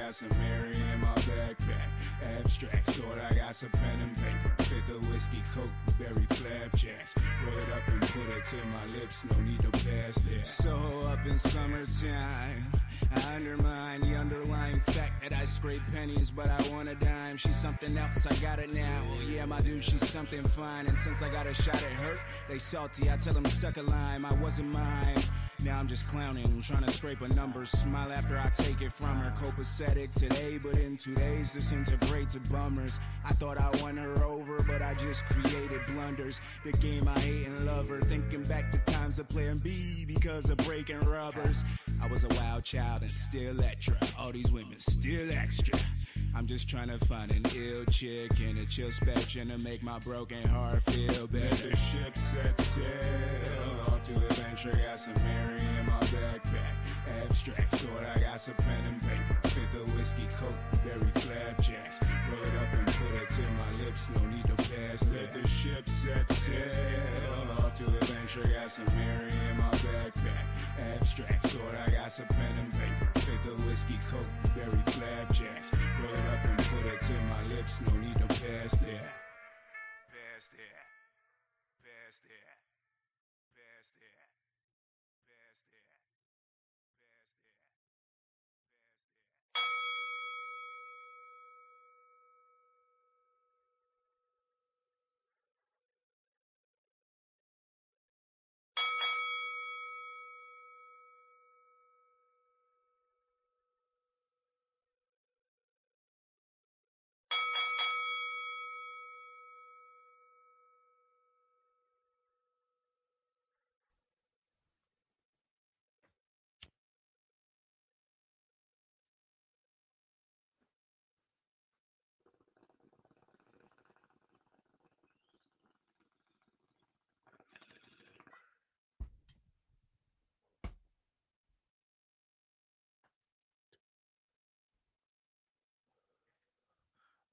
got some Mary in my backpack. Abstracts, all I got some pen and paper. Fit the whiskey, coke, berry flapjacks. Roll it up and put it to my lips, no need to pass that. So up in summertime, I undermine the underlying fact that I scrape pennies, but I want a dime. She's something else, I got it now. Well, yeah, my dude, she's something fine. And since I got a shot at her, they salty. I tell them suck a lime, I wasn't mine. Now I'm just clowning, trying to scrape a number. Smile after I take it from her. Copacetic today, but in 2 days disintegrate to bummers. I thought I won her over, but I just created blunders. The game I hate and love her. Thinking back to times of playing B because of breaking rubbers. I was a wild child and still extra. All these women still extra. I'm just trying to find an ill chick in a chill spectrum to make my broken heart feel better. Let the ship set sail off to adventure. Got some Mary in my backpack. Abstracts, all I got some pen and paper. Fit the whiskey, coke, berry flapjacks. Roll it up and put it to my lips, no need to pass that. Let the ship set sail off to adventure. Got some Mary in my backpack. Abstracts, all I got some pen and paper. Fit the whiskey, coke, berry flapjacks. Roll it up and put it to my lips, no need to pass that. Pass that. Pass that. Pass that. Pass that.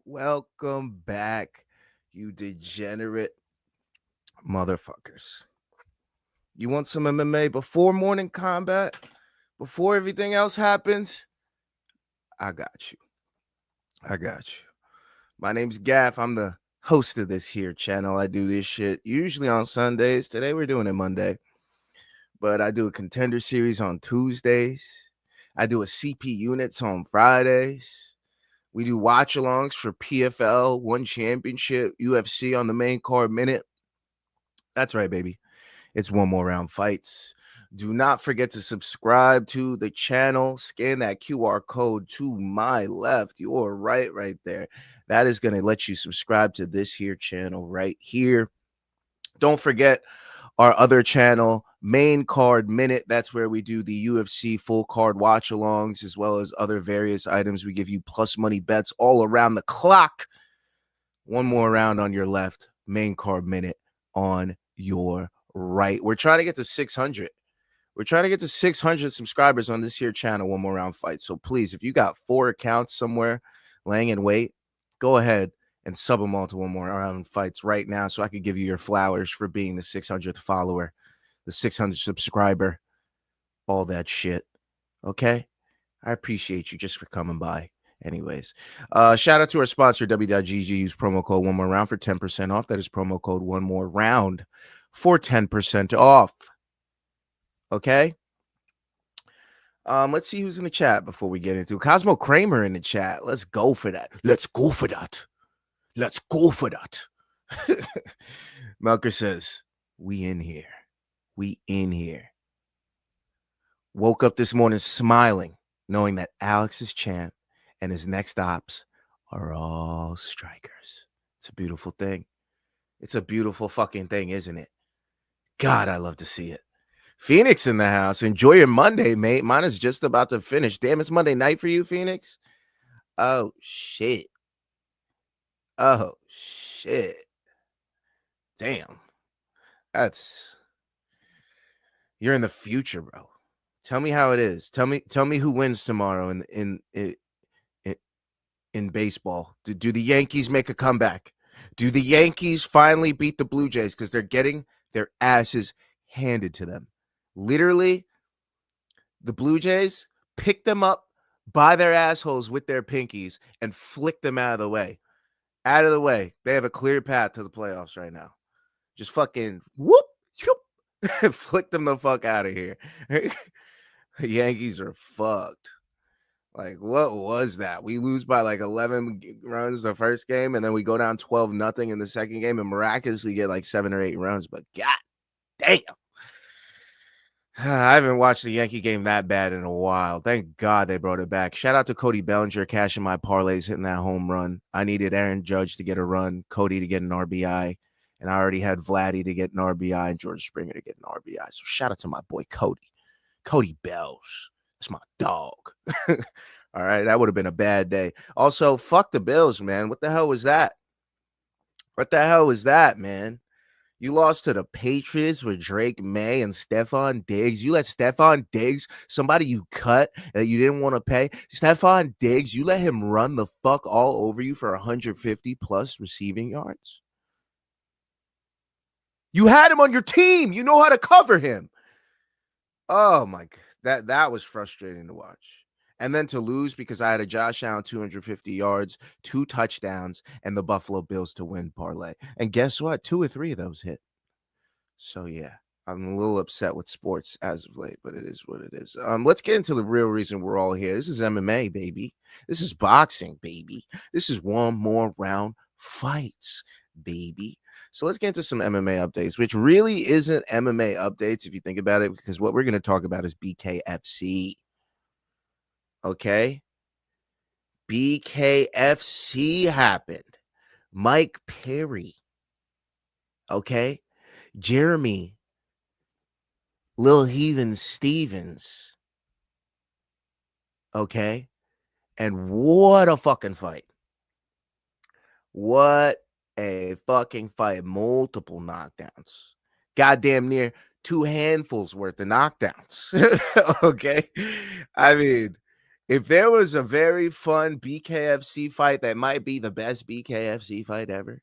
Welcome back, you degenerate motherfuckers. You want some MMA before morning combat? Before everything else happens? I got you. I got you. My name's Gaff. I'm the host of this here channel. I do this shit usually on Sundays. Today we're doing it Monday. But I do a contender series on Tuesdays. I do a CP units on Fridays. We do watch-alongs for PFL, One Championship, UFC on the main card minute. That's right, baby. It's one more round fights. Do not forget to subscribe to the channel. Scan that QR code to my left. You're right there. That is going to let you subscribe to this here channel right here. Don't forget our other channel, Main Card Minute. That's where we do the UFC full card watch alongs as well as other various items. We give you plus money bets all around the clock. One more round on your left, Main Card Minute on your right. We're trying to get to 600. We're trying to get to 600 subscribers on this here channel, One More Round Fight. So please, if you got 4 accounts somewhere laying in wait, go ahead and sub them all to One More Round Fights right now so I could give you your flowers for being the 600th follower, the 600th subscriber, all that shit. Okay? I appreciate you just for coming by. Anyways, shout out to our sponsor, W.GG. Use promo code One More Round for 10% off. That is promo code One More Round for 10% off. Okay? Let's see who's in the chat before we get into it. Cosmo Kramer in the chat. Let's go for that. Let's go for that. Let's go for that. Melker says, we in here. We in here. Woke up this morning smiling, knowing that Alex is champ and his next ops are all strikers. It's a beautiful thing. It's a beautiful fucking thing, isn't it? God, I love to see it. Phoenix in the house. Enjoy your Monday, mate. Mine is just about to finish. Damn, it's Monday night for you, Phoenix? Oh, shit. Oh, shit. Damn. You're in the future, bro. Tell me how it is. Tell me who wins tomorrow in baseball. Do the Yankees make a comeback? Do the Yankees finally beat the Blue Jays because they're getting their asses handed to them? Literally, the Blue Jays picked them up by their assholes with their pinkies and flick them out of the way. Out of the way. They have a clear path to the playoffs right now. Just fucking whoop, whoop, flick them the fuck out of here. Yankees are fucked. Like, what was that? We lose by like 11 runs the first game, and then we go down 12-0 in the second game and miraculously get like 7 or 8 runs. But god damn. I haven't watched the Yankee game that bad in a while. Thank God they brought it back. Shout out to Cody Bellinger cashing my parlays, hitting that home run. I needed Aaron Judge to get a run, Cody to get an RBI, and I already had Vladdy to get an RBI and George Springer to get an RBI. So shout out to my boy Cody. Cody Bells. That's my dog. All right, that would have been a bad day. Also, fuck the Bills, man. What the hell was that? What the hell was that, man? You lost to the Patriots with Drake May and Stephon Diggs. You let Stephon Diggs, somebody you cut that you didn't want to pay, Stephon Diggs, you let him run the fuck all over you for 150 plus receiving yards. You had him on your team. You know how to cover him. Oh my God. That was frustrating to watch. And then to lose because I had a Josh Allen 250 yards, 2 touchdowns, and the Buffalo Bills to win parlay. And guess what? 2 or 3 of those hit. So yeah, I'm a little upset with sports as of late, but it is what it is. Let's get into the real reason we're all here. This is MMA, baby. This is boxing, baby. This is one more round fights, baby. So let's get into some MMA updates, which really isn't MMA updates if you think about it, because what we're going to talk about is BKFC. Okay? BKFC happened. Mike Perry. Okay? Jeremy Lil Heathen Stevens. Okay? And what a fucking fight. What a fucking fight. Multiple knockdowns. Goddamn near 2 handfuls worth of knockdowns. Okay? I mean, if there was a very fun BKFC fight that might be the best BKFC fight ever.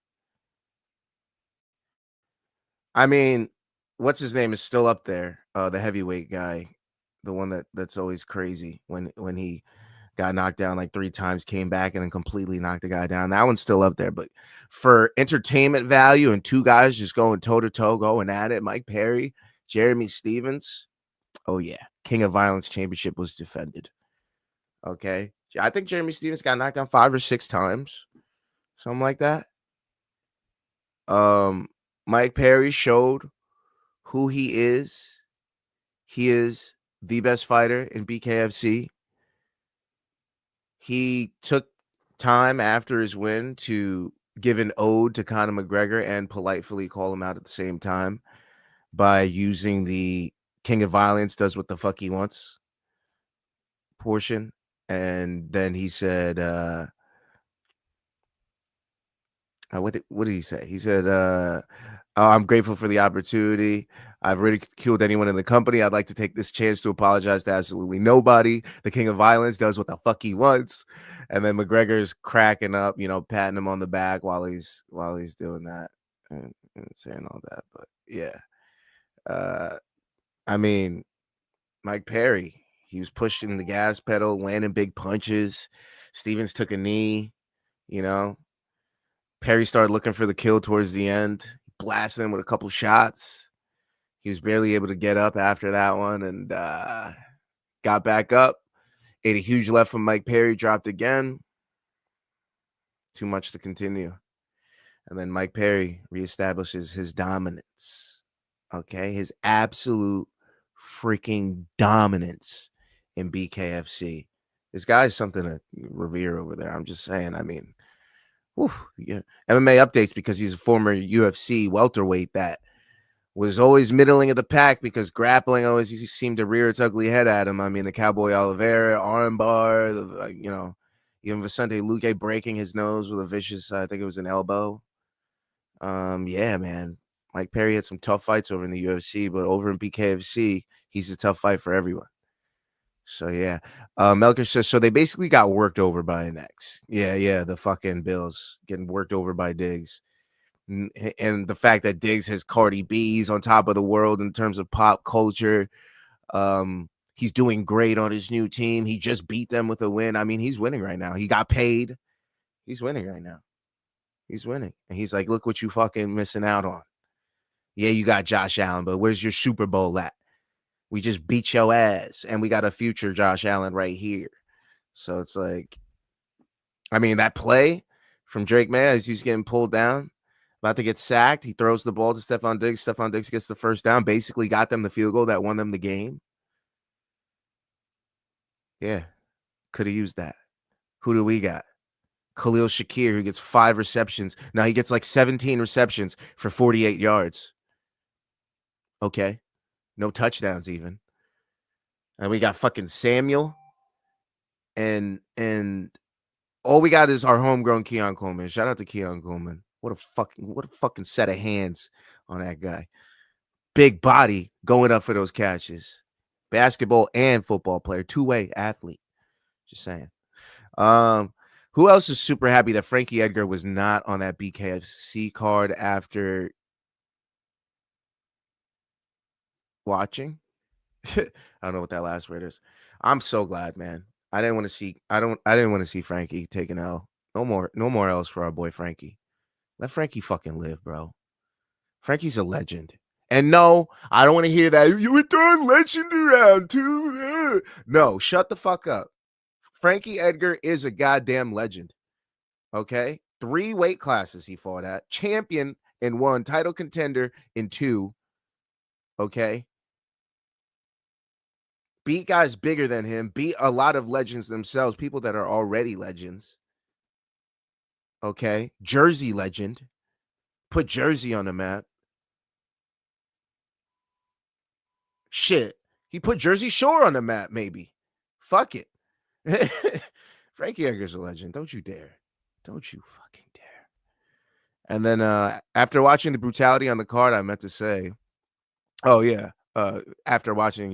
I mean, what's his name is still up there. The heavyweight guy, the one that's always crazy when he got knocked down like 3 times, came back and then completely knocked the guy down. That one's still up there. But for entertainment value and 2 guys just going toe to toe, going at it, Mike Perry, Jeremy Stevens. Oh yeah, King of Violence Championship was defended. Okay, I think Jeremy Stevens got knocked down 5 or 6 times, something like that. Mike Perry showed who he is. He is the best fighter in BKFC. He took time after his win to give an ode to Conor McGregor and politely call him out at the same time by using the King of Violence does what the fuck he wants portion. And then he said, what did he say? He said, I'm grateful for the opportunity. I've ridiculed anyone in the company. I'd like to take this chance to apologize to absolutely nobody. The King of Violence does what the fuck he wants. And then McGregor's cracking up, patting him on the back while he's doing that and saying all that. But yeah, I mean, Mike Perry, he was pushing the gas pedal, landing big punches. Stevens took a knee, Perry started looking for the kill towards the end, blasting him with a couple shots. He was barely able to get up after that one and got back up. Ate a huge left from Mike Perry, dropped again. Too much to continue. And then Mike Perry reestablishes his dominance. Okay, his absolute freaking dominance in BKFC. This guy's something to revere over there. I'm just saying. I mean, yeah. MMA Updates, because he's a former UFC welterweight that was always middling of the pack because grappling always seemed to rear its ugly head at him. I mean, the Cowboy Oliveira, armbar, even Vicente Luque breaking his nose with a vicious, I think it was an elbow. Yeah, man. Mike Perry had some tough fights over in the UFC, but over in BKFC, he's a tough fight for everyone. So yeah, Melker says, so they basically got worked over by an ex. Yeah, the fucking Bills getting worked over by Diggs. And the fact that Diggs has Cardi B's on top of the world in terms of pop culture. He's doing great on his new team. He just beat them with a win. I mean, he's winning right now. He got paid. He's winning right now. He's winning. And he's like, look what you fucking missing out on. Yeah, you got Josh Allen, but where's your Super Bowl at? We just beat your ass, and we got a future Josh Allen right here. So it's like, I mean, that play from Drake May as he's getting pulled down, about to get sacked. He throws the ball to Stephon Diggs. Stephon Diggs gets the first down, basically got them the field goal that won them the game. Yeah, could have used that. Who do we got? Khalil Shakir, who gets 5 receptions. Now he gets like 17 receptions for 48 yards. Okay. No touchdowns even. And we got fucking Samuel. And all we got is our homegrown Keon Coleman. Shout out to Keon Coleman. What a fucking set of hands on that guy. Big body going up for those catches. Basketball and football player. Two-way athlete. Just saying. Who else is super happy that Frankie Edgar was not on that BKFC card after watching? I don't know what that last word is. I'm so glad, man. I didn't want to see Frankie take an L. No more L's for our boy Frankie. Let Frankie fucking live, bro. Frankie's a legend. And no, I don't want to hear that. You were throwing legend around too. No, shut the fuck up. Frankie Edgar is a goddamn legend. Okay? 3 weight classes he fought at. Champion in 1, title contender in 2. Okay? Beat guys bigger than him. Beat a lot of legends themselves, people that are already legends. Okay? Jersey legend. Put Jersey on the map. Shit. He put Jersey Shore on the map, maybe. Fuck it. Frankie Edgar's a legend. Don't you dare. Don't you fucking dare. And then after watching the brutality on the card, I meant to say, oh, yeah. After watching,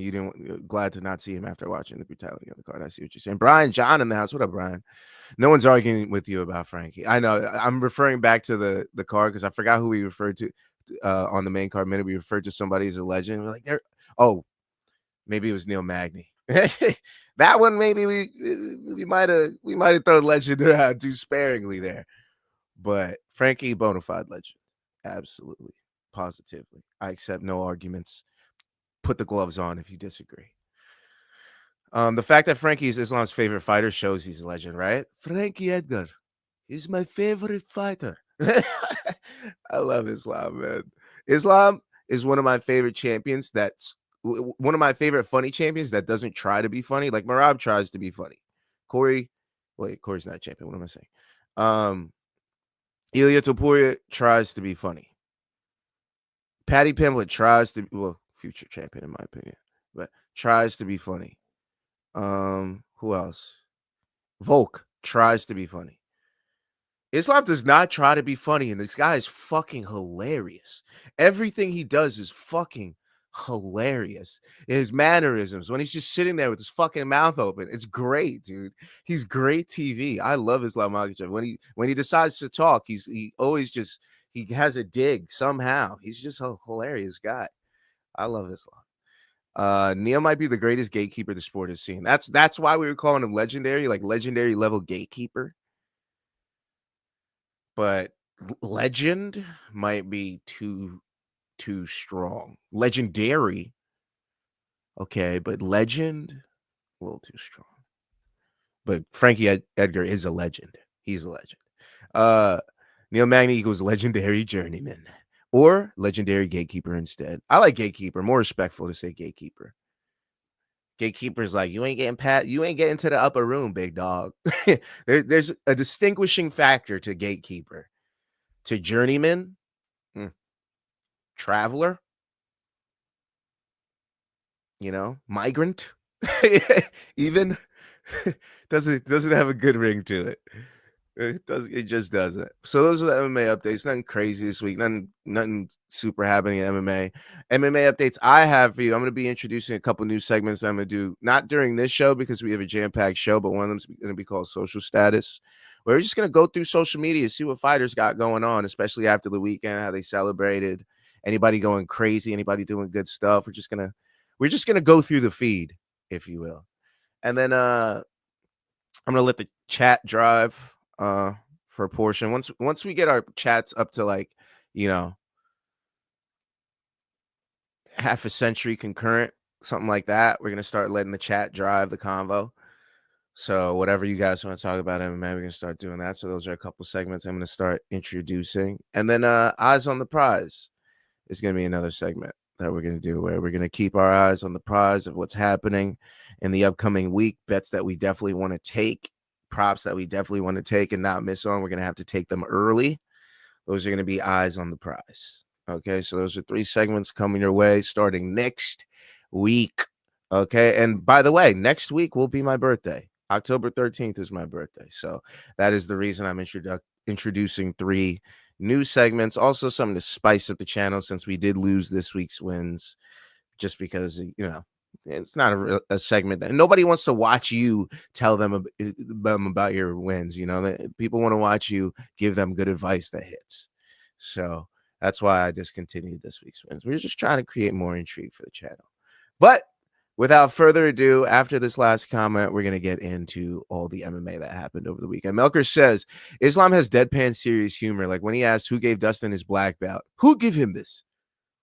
glad to not see him after watching the brutality on the card. I see what you're saying. Brian John in the house. What up, Brian? No one's arguing with you about Frankie. I know. I'm referring back to the card because I forgot who we referred to on the main card minute. We referred to somebody as a legend. We're like, maybe it was Neil Magny. That one, maybe we might have thrown legend around too sparingly there. But Frankie, bona fide legend. Absolutely. Positively. I accept no arguments. Put the gloves on if you disagree. The fact that Frankie is Islam's favorite fighter shows he's a legend, right? Frankie Edgar is my favorite fighter. I love Islam, man. Islam is one of my favorite champions. That's one of my favorite funny champions that doesn't try to be funny. Like Merab tries to be funny. Corey's not a champion. What am I saying? Ilya Topuria tries to be funny. Patty Pimblett tries to, future champion in my opinion, but tries to be funny. Who else? Volk tries to be funny. Islam does not try to be funny, and this guy is fucking hilarious. Everything he does is fucking hilarious. His mannerisms, when he's just sitting there with his fucking mouth open, it's great, dude. He's great TV. I love Islam Makhachev. When he decides to talk, he always just he has a dig somehow. He's just a hilarious guy. I love Islam. Neil might be the greatest gatekeeper the sport has seen. That's why we were calling him legendary, like legendary level gatekeeper. But legend might be too strong. Legendary, okay, but legend, a little too strong. But Frankie Edgar is a legend. He's a legend. Neil Magny equals legendary journeyman or legendary gatekeeper instead. I like gatekeeper, more respectful to say gatekeeper. Gatekeeper's like, you ain't getting to the upper room, big dog. There's a distinguishing factor to gatekeeper. To journeyman, traveler, migrant, even doesn't have a good ring to it. It just doesn't. So those are the MMA updates. Nothing crazy this week. Nothing super happening in MMA. MMA updates I have for you. I'm going to be introducing a couple new segments I'm going to do, not during this show because we have a jam-packed show, but one of them is going to be called Social Status. We're just going to go through social media, see what fighters got going on, especially after the weekend, how they celebrated. Anybody going crazy? Anybody doing good stuff? We're just gonna go through the feed if you will. And then I'm gonna let the chat drive for a portion. Once we get our chats up to like, half a century concurrent, something like that, we're gonna start letting the chat drive the convo. So whatever you guys want to talk about MMA, we're gonna start doing that. So those are a couple segments I'm gonna start introducing. And then Eyes on the Prize is gonna be another segment that we're gonna do where we're gonna keep our eyes on the prize of what's happening in the upcoming week, bets that we definitely want to take, props that we definitely want to take and not miss on. We're gonna have to take them early. Those are gonna be Eyes on the Prize. Okay, so those are 3 segments coming your way starting next week. Okay, and by the way, next week will be my birthday. October 13th is my birthday. So that is the reason I'm introducing 3 new segments. Also, something to spice up the channel since we did lose this week's wins, just because, it's not a segment that nobody wants to watch you tell them about your wins. People want to watch you give them good advice that hits. So that's why I discontinued this week's wins. We're just trying to create more intrigue for the channel. But without further ado, after this last comment, we're going to get into all the MMA that happened over the weekend. Melker says, Islam has deadpan serious humor. Like when he asked who gave Dustin his black belt. Who give him this?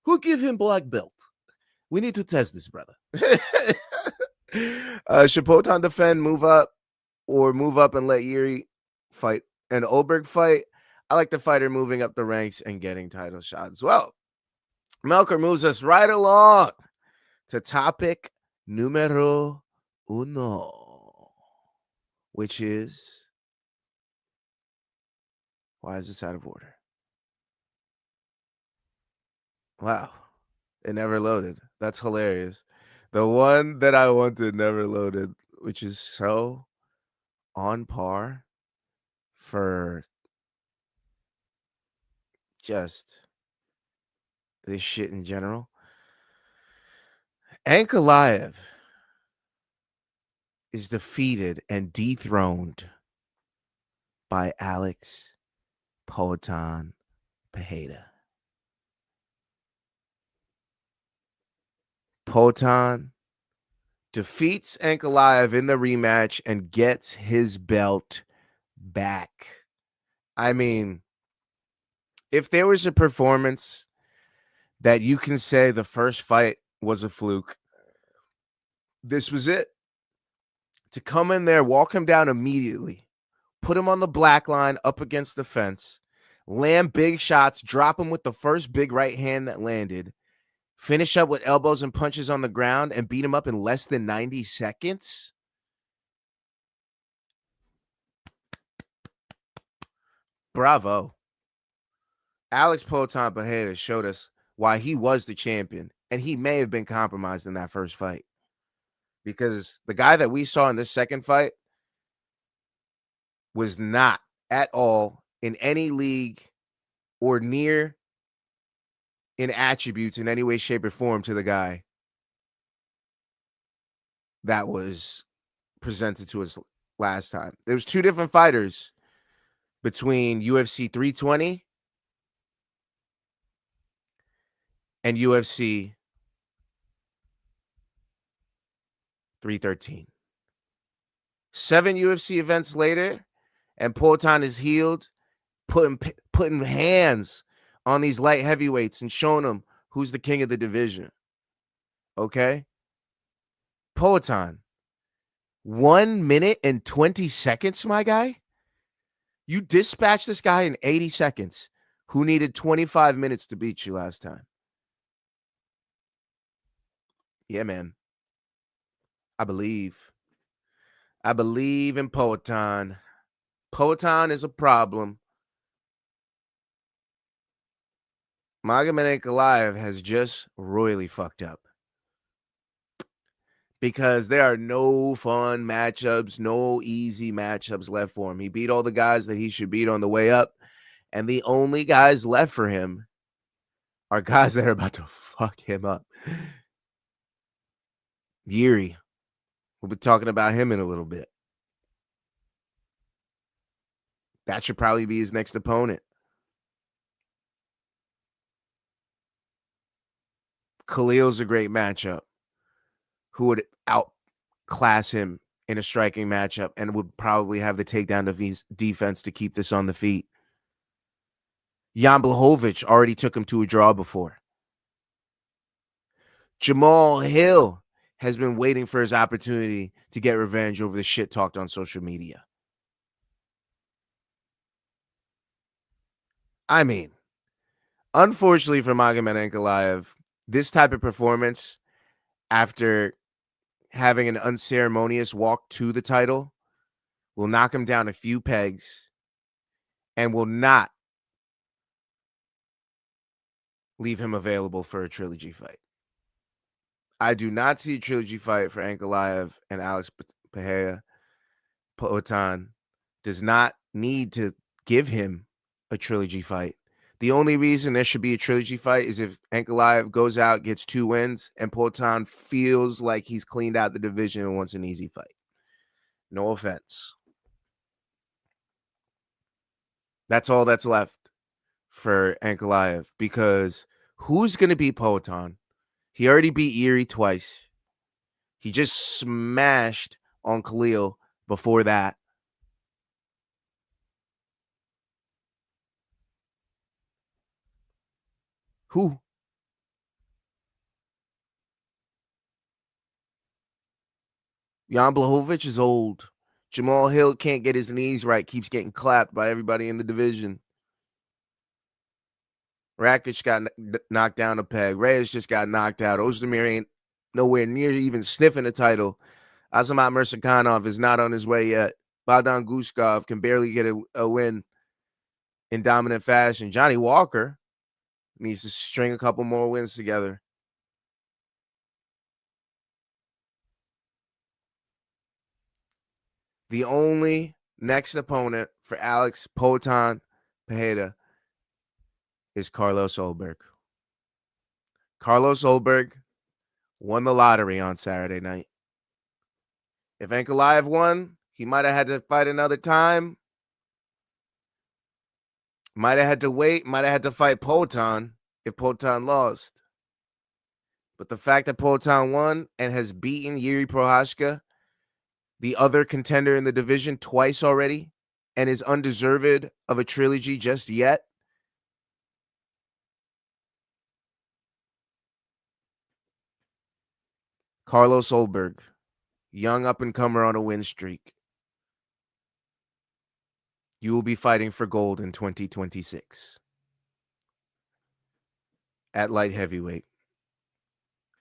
Who give him black belt? We need to test this, brother. Shapotan defend, move up and let Yuri fight. An Oberg fight. I like the fighter moving up the ranks and getting title shots. Well, Melker moves us right along to topic numero uno, which is, why is this out of order? Wow, it never loaded. That's hilarious. The one that I wanted never loaded, which is so on par for just this shit in general. Ankalaev is defeated and dethroned by Alex Poatan Pereira. Poatan defeats Ankalaev in the rematch and gets his belt back. I mean, if there was a performance that you can say the first fight was a fluke, this was it. To come in there, walk him down immediately, put him on the black line up against the fence, land big shots, drop him with the first big right hand that landed, finish up with elbows and punches on the ground, and beat him up in less than 90 seconds. Bravo. Alex Poatan Pereira showed us why he was the champion, and he may have been compromised in that first fight. Because the guy that we saw in this second fight was not at all in any league or near in attributes in any way, shape, or form to the guy that was presented to us last time. There was 2 different fighters between UFC 320 and UFC 313. 7 UFC events later, and Poatan is healed, putting hands on these light heavyweights and showing them who's the king of the division. Okay? Poatan, 1 minute and 20 seconds, my guy. You dispatched this guy in 80 seconds who needed 25 minutes to beat you last time. Yeah, man. I believe in Poatan. Poatan is a problem. Magomed Ankalaev has just royally fucked up. Because there are no fun matchups, no easy matchups left for him. He beat all the guys that he should beat on the way up. And the only guys left for him are guys that are about to fuck him up. Yuri. We'll be talking about him in a little bit. That should probably be his next opponent. Khalil's a great matchup. Who would class him in a striking matchup and would probably have the takedown defense to keep this on the feet. Jan Blachowicz already took him to a draw before. Jamal Hill has been waiting for his opportunity to get revenge over the shit talked on social media. I mean, unfortunately for Magomed Ankalaev, this type of performance after having an unceremonious walk to the title will knock him down a few pegs and will not leave him available for a trilogy fight. I do not see a trilogy fight for Ankalaev and Alex Pereira. Poatan does not need to give him a trilogy fight. The only reason there should be a trilogy fight is if Ankalaev goes out, gets 2 wins, and Poatan feels like he's cleaned out the division and wants an easy fight. No offense. That's all that's left for Ankalaev, because who's going to beat Poatan? He already beat Yuri twice. He just smashed on Khalil before that. Who? Jan Blachowicz is old. Jamal Hill can't get his knees right, keeps getting clapped by everybody in the division. Rakic got knocked down a peg. Reyes just got knocked out. Ozdemir ain't nowhere near even sniffing the title. Azamat Mursakanov is not on his way yet. Bogdan Guskov can barely get a win in dominant fashion. Johnny Walker needs to string a couple more wins together. The only next opponent for Alex Poatan Pereira is Carlos Ulberg. Carlos Ulberg won the lottery on Saturday night. If Ankalaev won, he might have had to fight another time. Might have had to wait. Might have had to fight Poatan if Poatan lost. But the fact that Poatan won and has beaten Yuri Prochazka, the other contender in the division, twice already, and is undeserved of a trilogy just yet, Carlos Ulberg, young up-and-comer on a win streak. You will be fighting for gold in 2026 at light heavyweight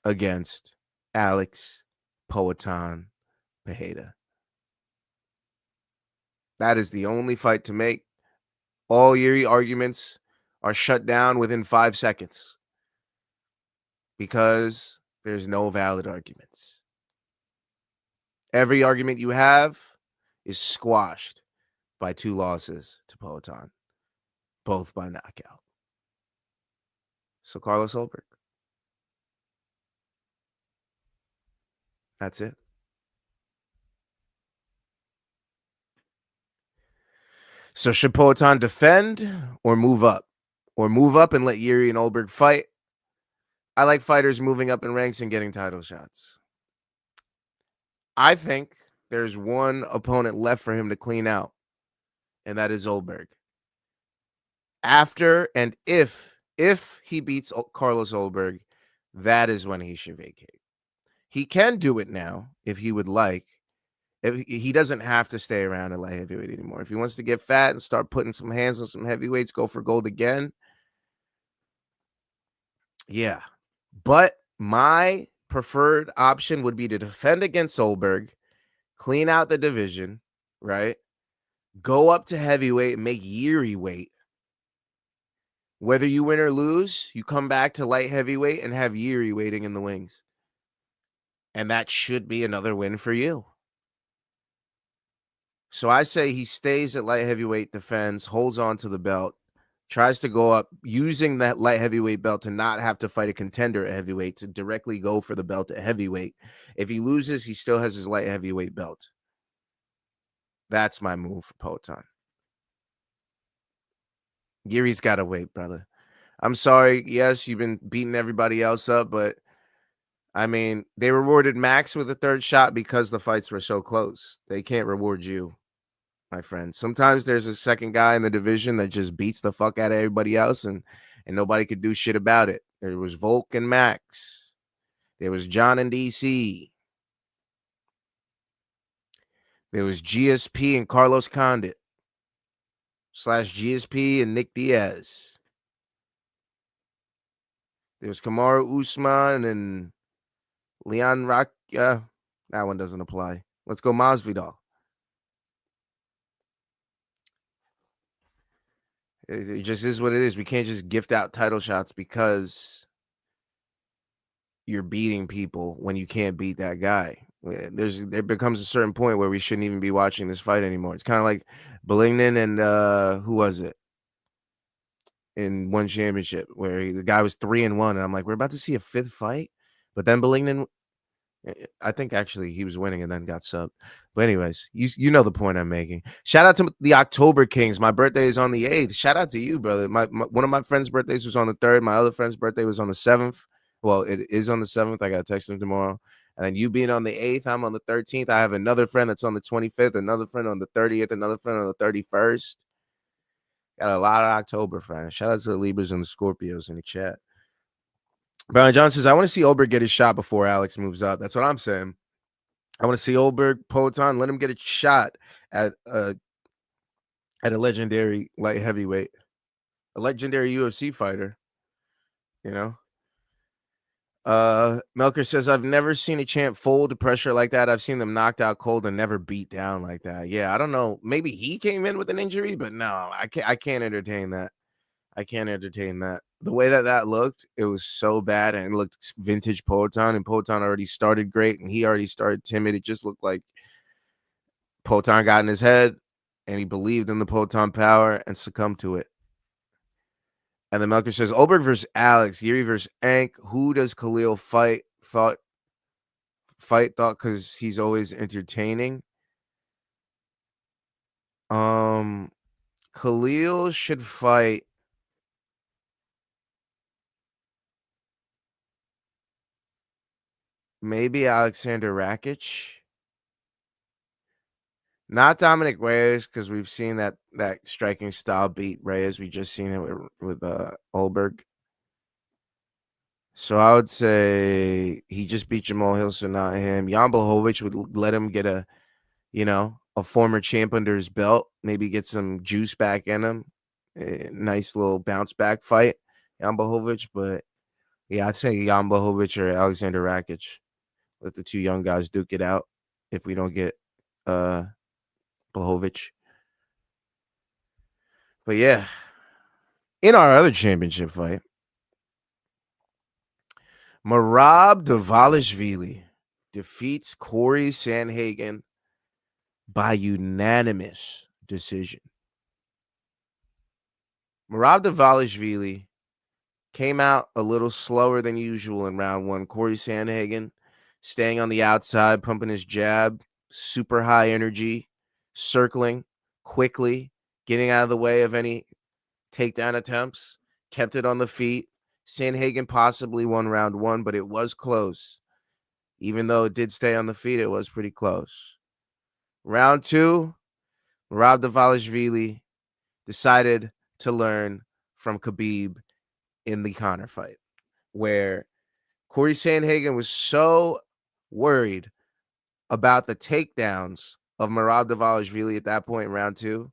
against Alex Poatan Pereira. That is the only fight to make. All Yuri arguments are shut down within 5 seconds because there's no valid arguments. Every argument you have is squashed by 2 losses to Poatan, both by knockout. So Carlos Ulberg. That's it. So should Poatan defend or move up? Or move up and let Yuri and Ulberg fight? I like fighters moving up in ranks and getting title shots. I think there's one opponent left for him to clean out, and that is Ulberg. After and if he beats Carlos Ulberg, that is when he should vacate. He can do it now if he would like. If he doesn't have to stay around at light heavyweight anymore. If he wants to get fat and start putting some hands on some heavyweights, go for gold again. Yeah. But my preferred option would be to defend against Ulberg, clean out the division, right? Go up to heavyweight and make Yuri weight. Whether you win or lose, you come back to light heavyweight and have Yuri waiting in the wings. And that should be another win for you. So I say he stays at light heavyweight, defends, holds on to the belt, tries to go up using that light heavyweight belt to not have to fight a contender at heavyweight, to directly go for the belt at heavyweight. If he loses, he still has his light heavyweight belt. That's my move for Poatan. Yuri's got to wait, brother. I'm sorry. Yes, you've been beating everybody else up, but I mean, they rewarded Max with a third shot because the fights were so close. They can't reward you, my friend. Sometimes there's a second guy in the division that just beats the fuck out of everybody else, and nobody could do shit about it. There was Volk and Max. There was John and DC. There was GSP and Carlos Condit / GSP and Nick Diaz. There was Kamaru Usman and Leon Rock. That one doesn't apply. Let's go Masvidal. It just is what it is. We can't just gift out title shots because you're beating people when you can't beat that guy. There becomes a certain point where we shouldn't even be watching this fight anymore. It's kind of like Belignan and who was it in one championship where the guy was 3-1, and I'm like, we're about to see a fifth fight, but then Belignan, I think actually he was winning and then got subbed. But anyways, you know the point I'm making. Shout out to the October Kings. My birthday is on the 8th. Shout out to you, brother. One of my friends' birthdays was on the 3rd. My other friend's birthday was on the 7th. Well, it is on the 7th. I got to text him tomorrow. And then you being on the 8th, I'm on the 13th. I have another friend that's on the 25th, another friend on the 30th, another friend on the 31st. Got a lot of October friends. Shout out to the Libras and the Scorpios in the chat. Brian John says, I want to see Oberg get his shot before Alex moves up. That's what I'm saying. I want to see Oberg, Poatan, let him get a shot at a legendary light heavyweight, a legendary UFC fighter, you know? Melker says, I've never seen a champ fold to pressure like that. I've seen them knocked out cold and never beat down like that. Yeah, I don't know. Maybe he came in with an injury, but no, I can't entertain that. I can't entertain that. The way that looked, it was so bad, and it looked vintage Poatan, and Poatan already started great, and he already started timid. It just looked like Poatan got in his head, and he believed in the Poatan power and succumbed to it. And then Melker says, Oberg versus Alex, Yuri versus Ank. Who does Khalil fight? Thought because he's always entertaining. Khalil should fight maybe Alexander Rakic. Not Dominic Reyes, because we've seen that striking style beat Reyes. We just seen it with Oberg. So I would say he just beat Jamal Hill, so not him. Jan Blachowicz would let him get a former champ under his belt, maybe get some juice back in him. A nice little bounce back fight, Jan Blachowicz. But yeah, I'd say Jan Blachowicz or Alexander Rakic. Let the two young guys duke it out if we don't get Blachowicz. But yeah, in our other championship fight, Merab Dvalishvili defeats Corey Sandhagen by unanimous decision. Merab Dvalishvili came out a little slower than usual in round one. Corey Sandhagen staying on the outside, pumping his jab, super high energy, circling quickly, getting out of the way of any takedown attempts, kept it on the feet. Sandhagen possibly won round one, but it was close. Even though it did stay on the feet, it was pretty close. Round two, Merab Dvalishvili decided to learn from Khabib in the Conor fight, where Corey Sandhagen was so worried about the takedowns of Merab Dvalishvili at that point in round two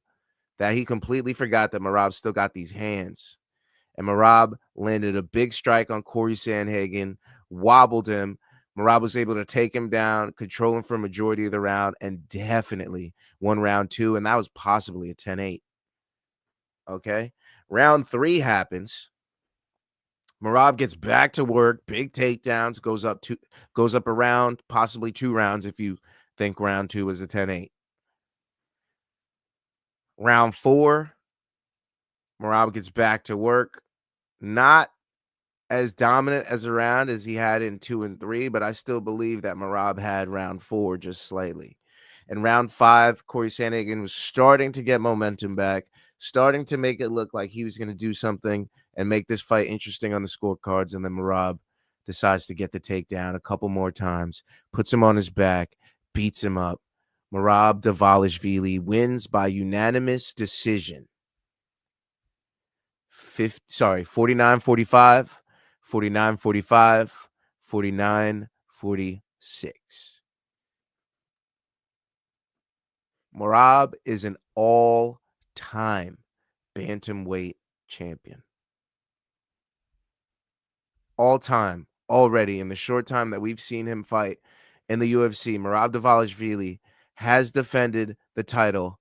that he completely forgot that Merab still got these hands. And Merab landed a big strike on Corey Sandhagen, wobbled him. Merab was able to take him down, control him for a majority of the round, and definitely won round two, and that was possibly a 10-8. Okay? Round three happens. Merab gets back to work, big takedowns, goes up a round, possibly 2 rounds if you think round two is a 10-8. Round four, Merab gets back to work. Not as dominant as a round as he had in 2 and 3, but I still believe that Merab had round 4 just slightly. In round 5, Corey Sandhagen was starting to get momentum back, starting to make it look like he was going to do something and make this fight interesting on the scorecards, and then Merab decides to get the takedown a couple more times, puts him on his back, beats him up. Merab Dvalishvili wins by unanimous decision. 49-45, 49-45, 49-46. Merab is an all-time bantamweight champion. All-time, already in the short time that we've seen him fight in the UFC, Merab Dvalishvili has defended the title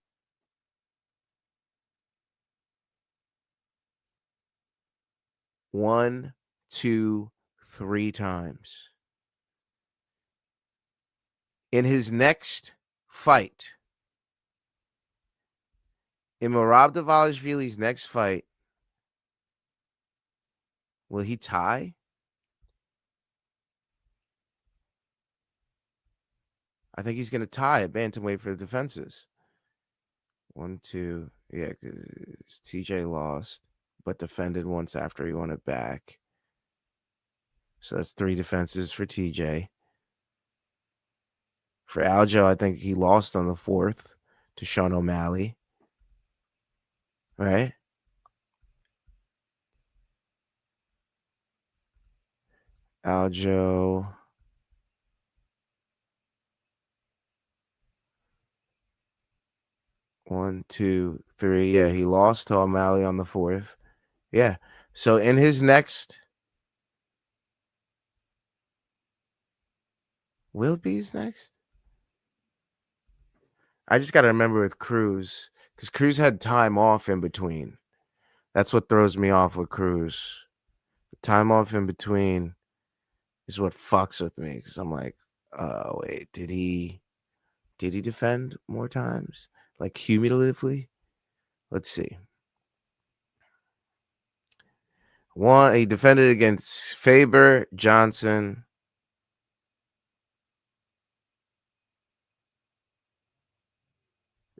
1, 2, 3 times. In his next fight, in Merab Dvalishvili's next fight, will he tie? I think he's going to tie at bantamweight for the defenses. 1, 2, yeah, because TJ lost, but defended once after he won it back. So that's 3 defenses for TJ. For Aljo, I think he lost on the 4th to Sean O'Malley. Right? Aljo. One, 2, 3. Yeah, he lost to O'Malley on the 4th. Yeah. So in his next, will it be his next? I just got to remember with Cruz, because Cruz had time off in between. That's what throws me off with Cruz. The time off in between is what fucks with me, because I'm like, oh, wait, did he defend more times? Like cumulatively? Let's see. He defended against Faber, Johnson.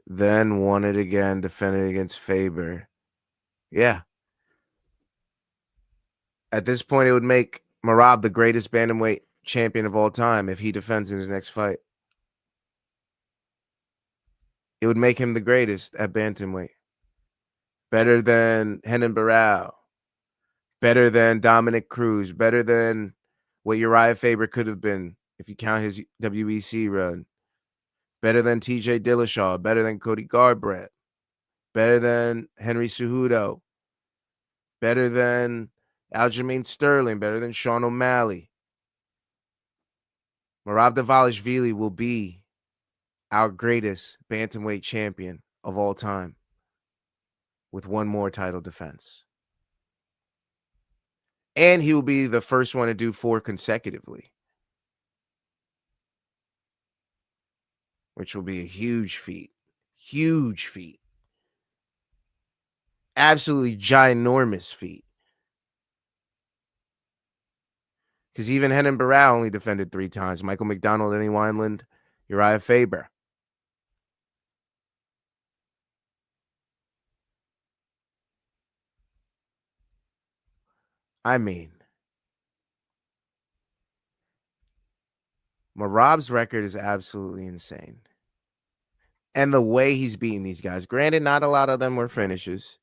Then won it again, defended against Faber. Yeah. At this point, it would make Merab the greatest bantamweight champion of all time if he defends in his next fight. It would make him the greatest at bantamweight. Better than Renan Barão. Better than Dominic Cruz. Better than what Uriah Faber could have been if you count his WEC run. Better than TJ Dillashaw. Better than Cody Garbrandt. Better than Henry Cejudo. Better than Aljamain Sterling. Better than Sean O'Malley. Merab Dvalishvili will be our greatest bantamweight champion of all time with one more title defense. And he will be the first one to do 4 consecutively, which will be a huge feat. Huge feat. Absolutely ginormous feat. Because even Renan Barão only defended 3 times. Michael McDonald, Eddie Wineland, Uriah Faber. I mean, Merab's record is absolutely insane. And the way he's beating these guys. Granted, not a lot of them were finishes.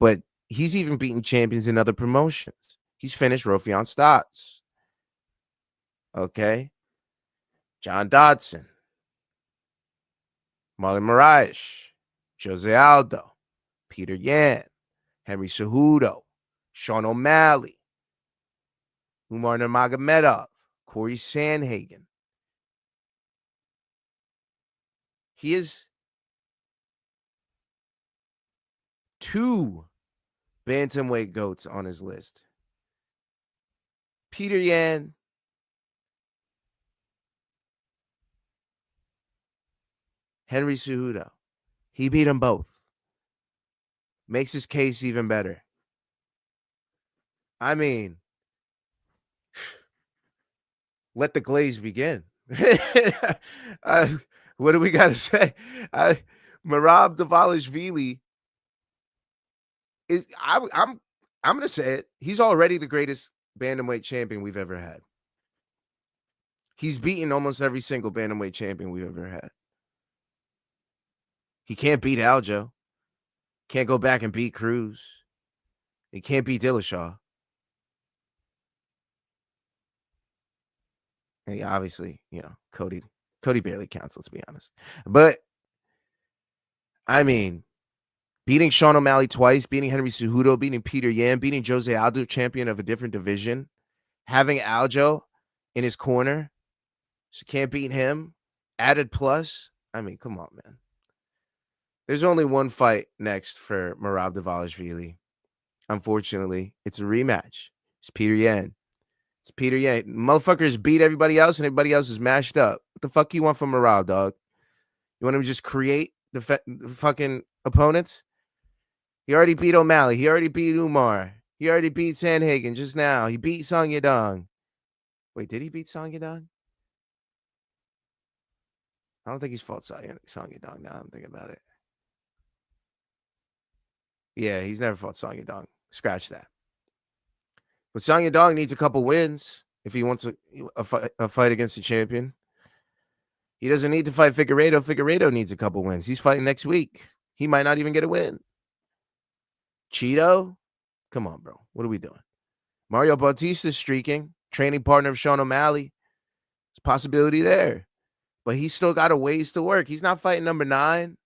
But he's even beaten champions in other promotions. He's finished Raufeon Stotts. Okay. John Dodson. Marlon Moraes. Jose Aldo. Peter Yan. Henry Cejudo. Sean O'Malley. Umar Nurmagomedov. Corey Sandhagen. He is 2 bantamweight goats on his list. Peter Yan, Henry Cejudo. He beat them both. Makes his case even better. I mean, let the glaze begin. What do we got to say? Merab Dvalishvili is I'm going to say it. He's already the greatest bantamweight champion we've ever had. He's beaten almost every single bantamweight champion we've ever had. He can't beat Aljo. Can't go back and beat Cruz. He can't beat Dillashaw. And he obviously, Cody barely counts, let's be honest. But, I mean, beating Sean O'Malley twice, beating Henry Cejudo, beating Peter Yan, beating Jose Aldo, champion of a different division, having Aljo in his corner, so can't beat him, added plus. I mean, come on, man. There's only one fight next for Merab Dvalishvili. Unfortunately, it's a rematch. It's Peter Yan. It's Peter Yan. Motherfuckers beat everybody else, and everybody else is mashed up. What the fuck you want from Merab, dog? You want him to just create the fucking opponents? He already beat O'Malley. He already beat Umar. He already beat Sandhagen just now. He beat Song Yadong. Wait, did he beat Song Yadong? I don't think he's fought Song Yadong now. I'm thinking about it. Yeah, he's never fought Song Yadong. Scratch that. But Song Yadong needs a couple wins if he wants a fight against the champion. He doesn't need to fight Figueiredo. Figueiredo needs a couple wins. He's fighting next week. He might not even get a win. Cheeto? Come on, bro. What are we doing? Mario Bautista's streaking. Training partner of Sean O'Malley. There's a possibility there. But he's still got a ways to work. He's not fighting number 9.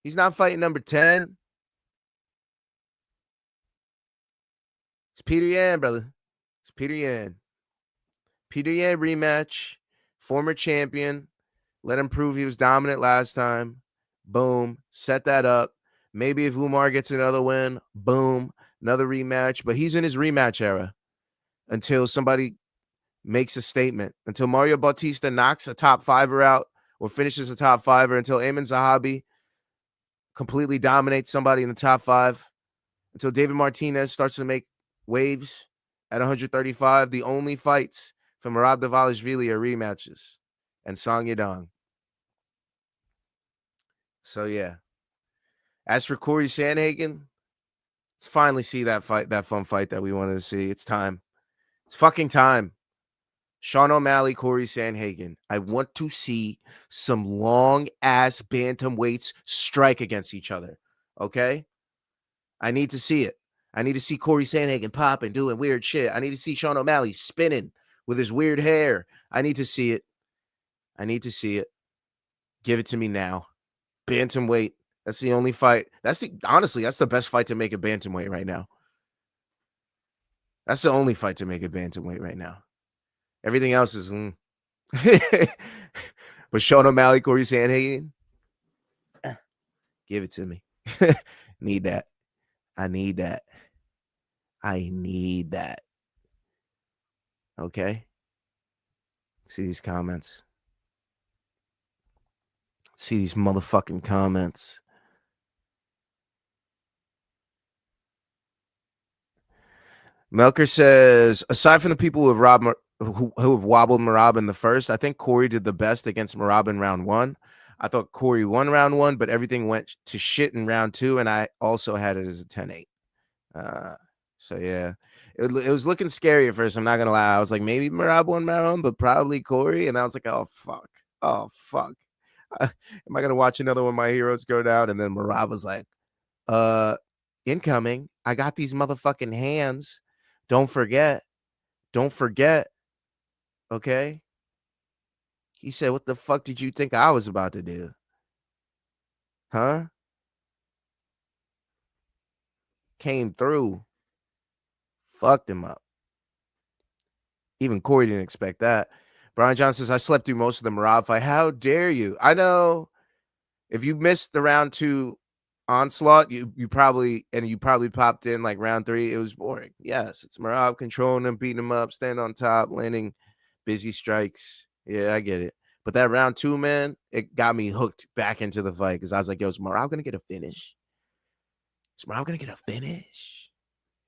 He's not fighting number 10. It's Peter Yan, brother. It's Peter Yan. Peter Yan rematch. Former champion. Let him prove he was dominant last time. Boom. Set that up. Maybe if Umar gets another win, boom. Another rematch. But he's in his rematch era until somebody makes a statement. Until Mario Bautista knocks a top 5er out or finishes a top 5er. Until Ayman Zahabi completely dominates somebody in the top 5. Until David Martinez starts to make waves at 135. The only fights from Merab Dvalishvili are rematches and Song Yadong. So yeah. As for Corey Sandhagen, let's finally see that fight, that fun fight that we wanted to see. It's time. It's fucking time. Sean O'Malley, Corey Sandhagen. I want to see some long-ass bantamweights strike against each other. Okay? I need to see it. I need to see Corey Sandhagen popping, doing weird shit. I need to see Sean O'Malley spinning with his weird hair. I need to see it. I need to see it. Give it to me now. Bantamweight. That's the only fight. Honestly, that's the best fight to make a bantamweight right now. That's the only fight to make a bantamweight right now. Everything else is But Sean O'Malley, Corey Sandhagen, give it to me. Need that. I need that. I need that. Okay. See these comments. See these motherfucking comments. Melker says, aside from the people who have wobbled Merab in the first, I think Corey did the best against Merab in round 1. I thought Corey won round 1, but everything went to shit in round 2, and I also had it as a 10-8. So yeah, it was looking scary at first. I'm not gonna lie. I was like, maybe Merab won round 1, but probably Corey. And I was like, oh fuck. Am I gonna watch another one of my heroes go down? And then Merab was like, incoming. I got these motherfucking hands. Don't forget. Okay. He said, what the fuck did you think I was about to do? Huh? Came through. Fucked him up. Even Corey didn't expect that. Brian Johnson says, I slept through most of the Merab fight. How dare you? I know if you missed the round 2 onslaught, you probably popped in like round 3. It was boring. Yes, it's Merab controlling him, beating him up, standing on top, landing busy strikes. Yeah, I get it. But that round 2, man, it got me hooked back into the fight because I was like, yo, is Merab going to get a finish? Is Merab going to get a finish?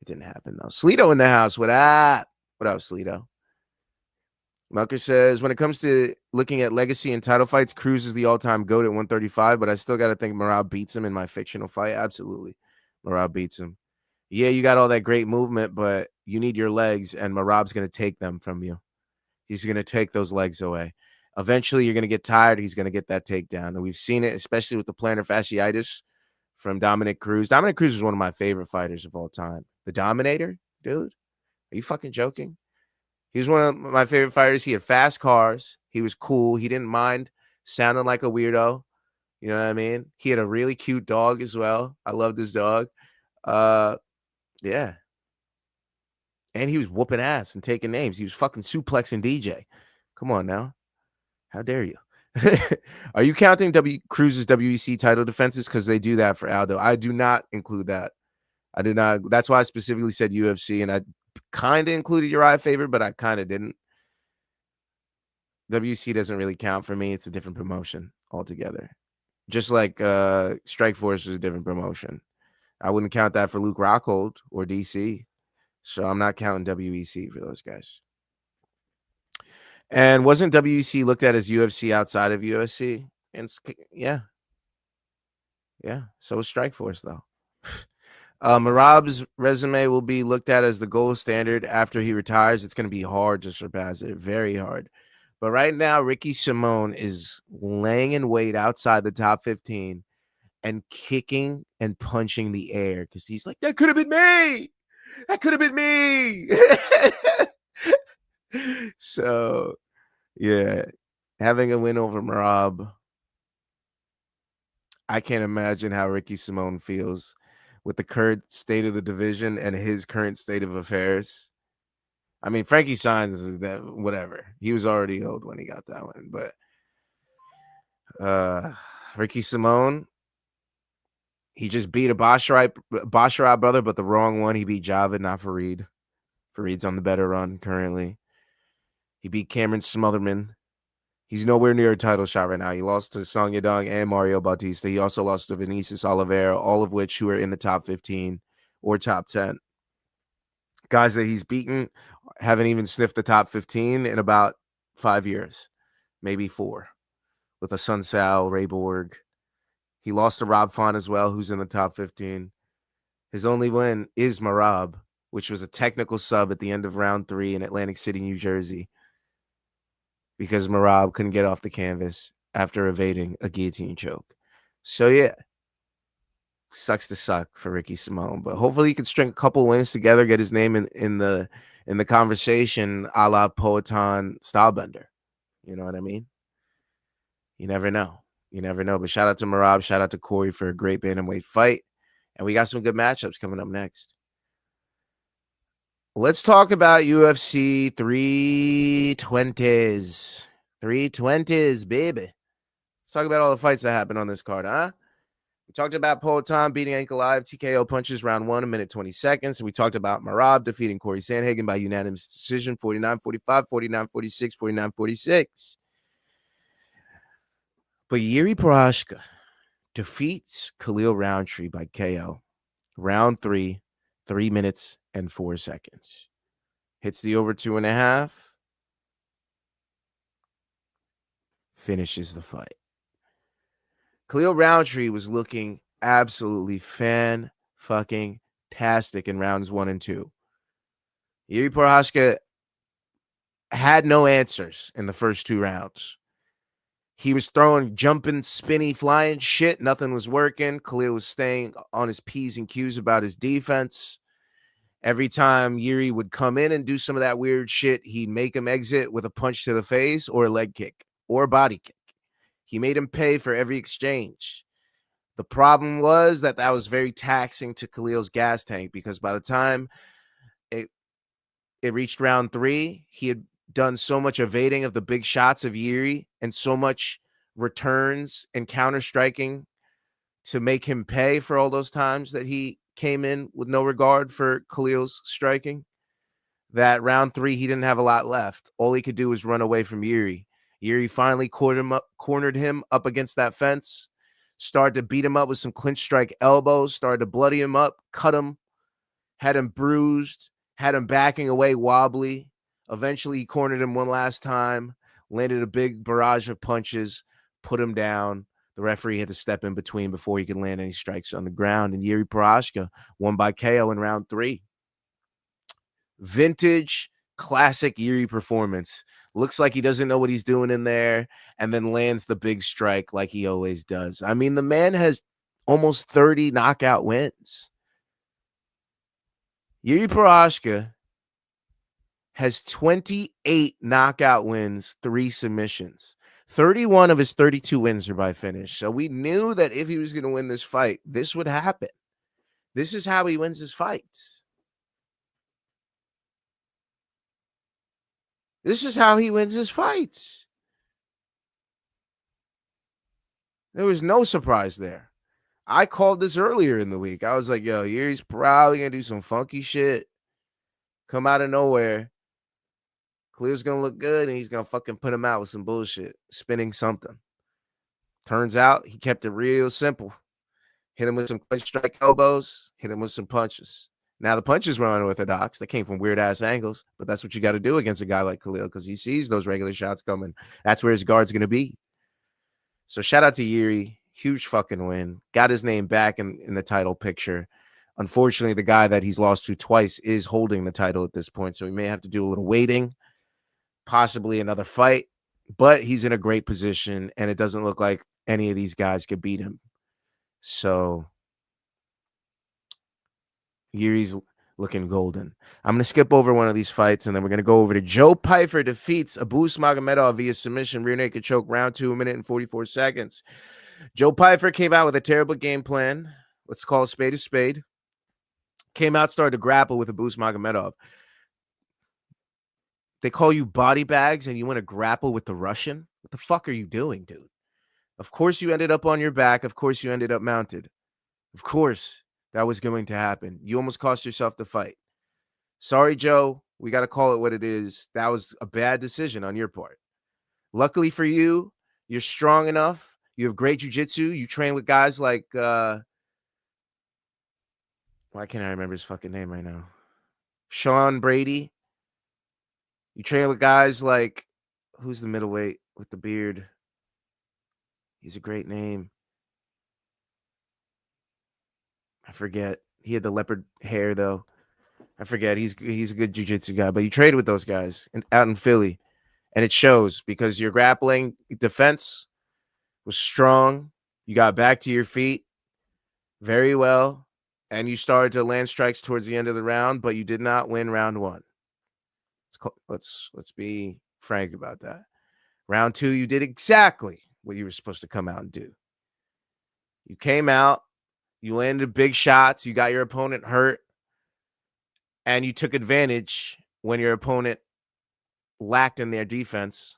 It didn't happen, though. Sleeto in the house. What up? What up, Sleeto? Melker says, when it comes to looking at legacy and title fights, Cruz is the all-time GOAT at 135, but I still got to think Merab beats him in my fictional fight. Absolutely. Merab beats him. Yeah, you got all that great movement, but you need your legs, and Merab's going to take them from you. He's going to take those legs away. Eventually, you're going to get tired. He's going to get that takedown. And we've seen it, especially with the plantar fasciitis from Dominic Cruz. Dominic Cruz is one of my favorite fighters of all time. The Dominator, dude. Are you fucking joking? He was one of my favorite fighters. He had fast cars. He was cool. He didn't mind sounding like a weirdo. You know what I mean? He had a really cute dog as well. I loved his dog. Yeah. And he was whooping ass and taking names. He was fucking suplexing DJ. Come on now. How dare you? Are you counting Cruz's WEC title defenses? Because they do that for Aldo. I do not include that. I did not. That's why I specifically said UFC, and I kind of included Uriah Faber, but I kind of didn't. WEC doesn't really count for me. It's a different promotion altogether. Just like Strikeforce is a different promotion. I wouldn't count that for Luke Rockhold or DC. So I'm not counting WEC for those guys. And wasn't WEC looked at as UFC outside of UFC? And yeah. So was Strikeforce, though. Merab's resume will be looked at as the gold standard after he retires. It's going to be hard to surpass it, very hard. But right now, Ricky Simón is laying in wait outside the top 15 and kicking and punching the air because he's like, that could have been me. That could have been me. So, yeah, having a win over Merab, I can't imagine how Ricky Simón feels with the current state of the division and his current state of affairs. I mean, Frankie Saenz is that whatever. He was already old when he got that one, but Ricky Simón, he just beat a Basharat brother, but the wrong one. He beat Javid, not Farid. Farid's on the better run currently. He beat Cameron Smotherman. He's nowhere near a title shot right now. He lost to Song Yadong and Mario Bautista. He also lost to Vinicius Oliveira, all of which who are in the top 15 or top 10. Guys that he's beaten haven't even sniffed the top 15 in about 5 years, maybe 4, with a Sun Sal, Ray Borg. He lost to Rob Font as well, who's in the top 15. His only win is Merab, which was a technical sub at the end of round 3 in Atlantic City, New Jersey, because Merab couldn't get off the canvas after evading a guillotine choke. So, yeah, sucks to suck for Ricky Simón, but hopefully he can string a couple wins together, get his name in the conversation a la Poatan Stylebender. You know what I mean? You never know. You never know. But shout out to Merab. Shout out to Corey for a great bantamweight fight. And we got some good matchups coming up next. Let's talk about UFC 320s. 320s, baby. Let's talk about all the fights that happened on this card, huh? We talked about Poatan beating Ankalaev TKO punches round 1, 1 minute 20 seconds. And we talked about Merab defeating Corey Sandhagen by unanimous decision, 49-45, 49-46, 49-46. But Yuri Prochazka defeats Khalil Roundtree by KO. Round 3, 3 minutes and 4 seconds. Hits the over 2.5. Finishes the fight. Khalil Roundtree was looking absolutely fan-fucking-tastic in rounds 1 and 2. Yuri Prochazka had no answers in the first 2 rounds. He was throwing, jumping, spinny, flying shit. Nothing was working. Khalil was staying on his P's and Q's about his defense. Every time Yuri would come in and do some of that weird shit, he'd make him exit with a punch to the face or a leg kick or a body kick. He made him pay for every exchange. The problem was that was very taxing to Khalil's gas tank, because by the time it reached round 3, he had done so much evading of the big shots of Yuri and so much returns and counter striking to make him pay for all those times that he came in with no regard for Khalil's striking, that round 3 he didn't have a lot left. All he could do was run away from Yuri. Yuri finally cornered him up against that fence, started to beat him up with some clinch strike elbows, started to bloody him up, cut him, had him bruised, had him backing away wobbly. Eventually, he cornered him one last time, landed a big barrage of punches, put him down. The referee had to step in between before he could land any strikes on the ground. And Yuri Prochazka won by KO in round 3. Vintage, classic Yuri performance. Looks like he doesn't know what he's doing in there and then lands the big strike like he always does. I mean, the man has almost 30 knockout wins. Yuri Prochazka has 28 knockout wins, 3 submissions. 31 of his 32 wins are by finish. So we knew that if he was going to win this fight, this would happen. This is how he wins his fights. This is how he wins his fights. There was no surprise there. I called this earlier in the week. I was like, yo, Yuri's probably going to do some funky shit. Come out of nowhere. Clear's going to look good, and he's going to fucking put him out with some bullshit, spinning something. Turns out he kept it real simple. Hit him with some quick strike elbows, hit him with some punches. Now, the punches were unorthodox. They came from weird-ass angles, but that's what you got to do against a guy like Khalil because he sees those regular shots coming. That's where his guard's going to be. So shout out to Yuri. Huge fucking win. Got his name back in the title picture. Unfortunately, the guy that he's lost to twice is holding the title at this point, so he may have to do a little waiting, possibly another fight, but he's in a great position, and it doesn't look like any of these guys could beat him. So Yuri's looking golden. I'm going to skip over one of these fights, and then we're going to go over to Joe Pyfer defeats Nurmagomedov via submission, rear naked choke, round 2, 1 minute and 44 seconds. Joe Pyfer came out with a terrible game plan. Let's call a spade. Came out, started to grapple with Nurmagomedov. They call you body bags, and you want to grapple with the Russian? What the fuck are you doing, dude? Of course you ended up on your back. Of course you ended up mounted. Of course that was going to happen. You almost cost yourself the fight. Sorry, Joe. We got to call it what it is. That was a bad decision on your part. Luckily for you, you're strong enough. You have great jiu-jitsu. You train with guys like, why can't I remember his fucking name right now? Sean Brady. You train with guys like, who's the middleweight with the beard? He's a great name. I forget. He had the leopard hair, though. I forget. He's a good jiu-jitsu guy. But you trade with those guys out in Philly. And it shows because your grappling defense was strong. You got back to your feet very well. And you started to land strikes towards the end of the round, but you did not win round 1. Let's be frank about that. Round 2, you did exactly what you were supposed to come out and do. You came out, you landed big shots, you got your opponent hurt, and you took advantage when your opponent lacked in their defense,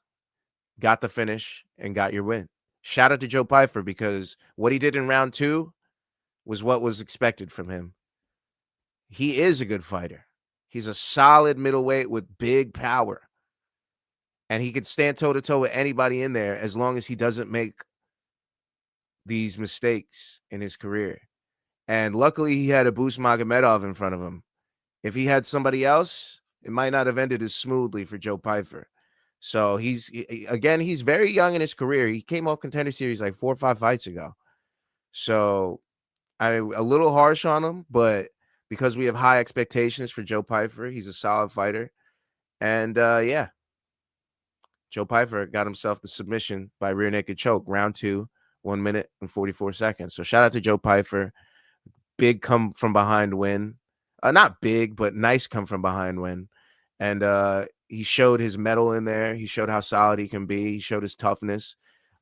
got the finish, and got your win. Shout out to Joe Pyfer because what he did in round 2 was what was expected from him. He is a good fighter. He's a solid middleweight with big power. And he could stand toe-to-toe with anybody in there as long as he doesn't make these mistakes in his career. And luckily, he had Nurmagomedov in front of him. If he had somebody else, it might not have ended as smoothly for Joe Pyfer. So he's very young in his career. He came off Contender Series like 4 or 5 fights ago. So I'm a little harsh on him, but because we have high expectations for Joe Pyfer, he's a solid fighter. And yeah, Joe Pyfer got himself the submission by rear naked choke, round 2, 1 minute and 44 seconds. So shout out to Joe Pyfer. Big come from behind win. Not big, but nice come from behind win. And he showed his mettle in there. He showed how solid he can be. He showed his toughness.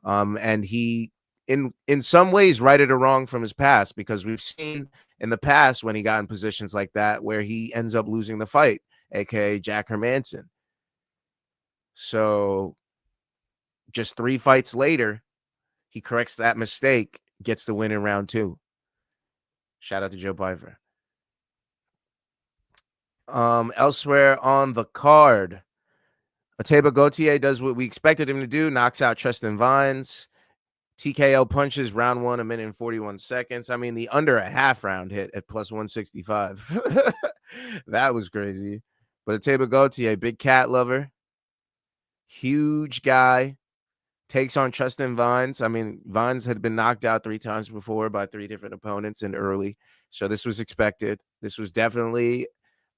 And he, in some ways, righted a wrong from his past, because we've seen in the past when he got in positions like that where he ends up losing the fight, aka Jack Hermanson. So just 3 fights later, he corrects that mistake, gets the win in round 2. Shout out to Joe Pyfer. Elsewhere on the card, Ateba Gautier does what we expected him to do, knocks out Tristan Vines. TKO punches, round 1, 1 minute and 41 seconds. I mean, the under a half round hit at plus 165. That was crazy. But Ateba Gautier, big cat lover, huge guy, takes on Tristan Vines. I mean, Vines had been knocked out 3 times before by 3 different opponents and early. So this was expected. This was definitely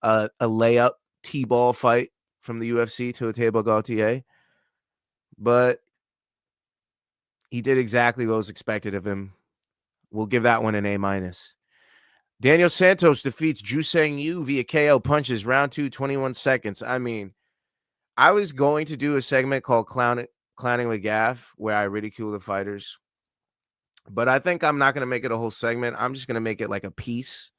a layup T-ball fight from the UFC to a table Gautier. But he did exactly what was expected of him. We'll give that one an A-. Daniel Santos defeats Juseng Yu via KO punches, round 2, 21 seconds. I mean, I was going to do a segment called Clowning with Gaff, where I ridicule the fighters. But I think I'm not going to make it a whole segment. I'm just going to make it like a piece.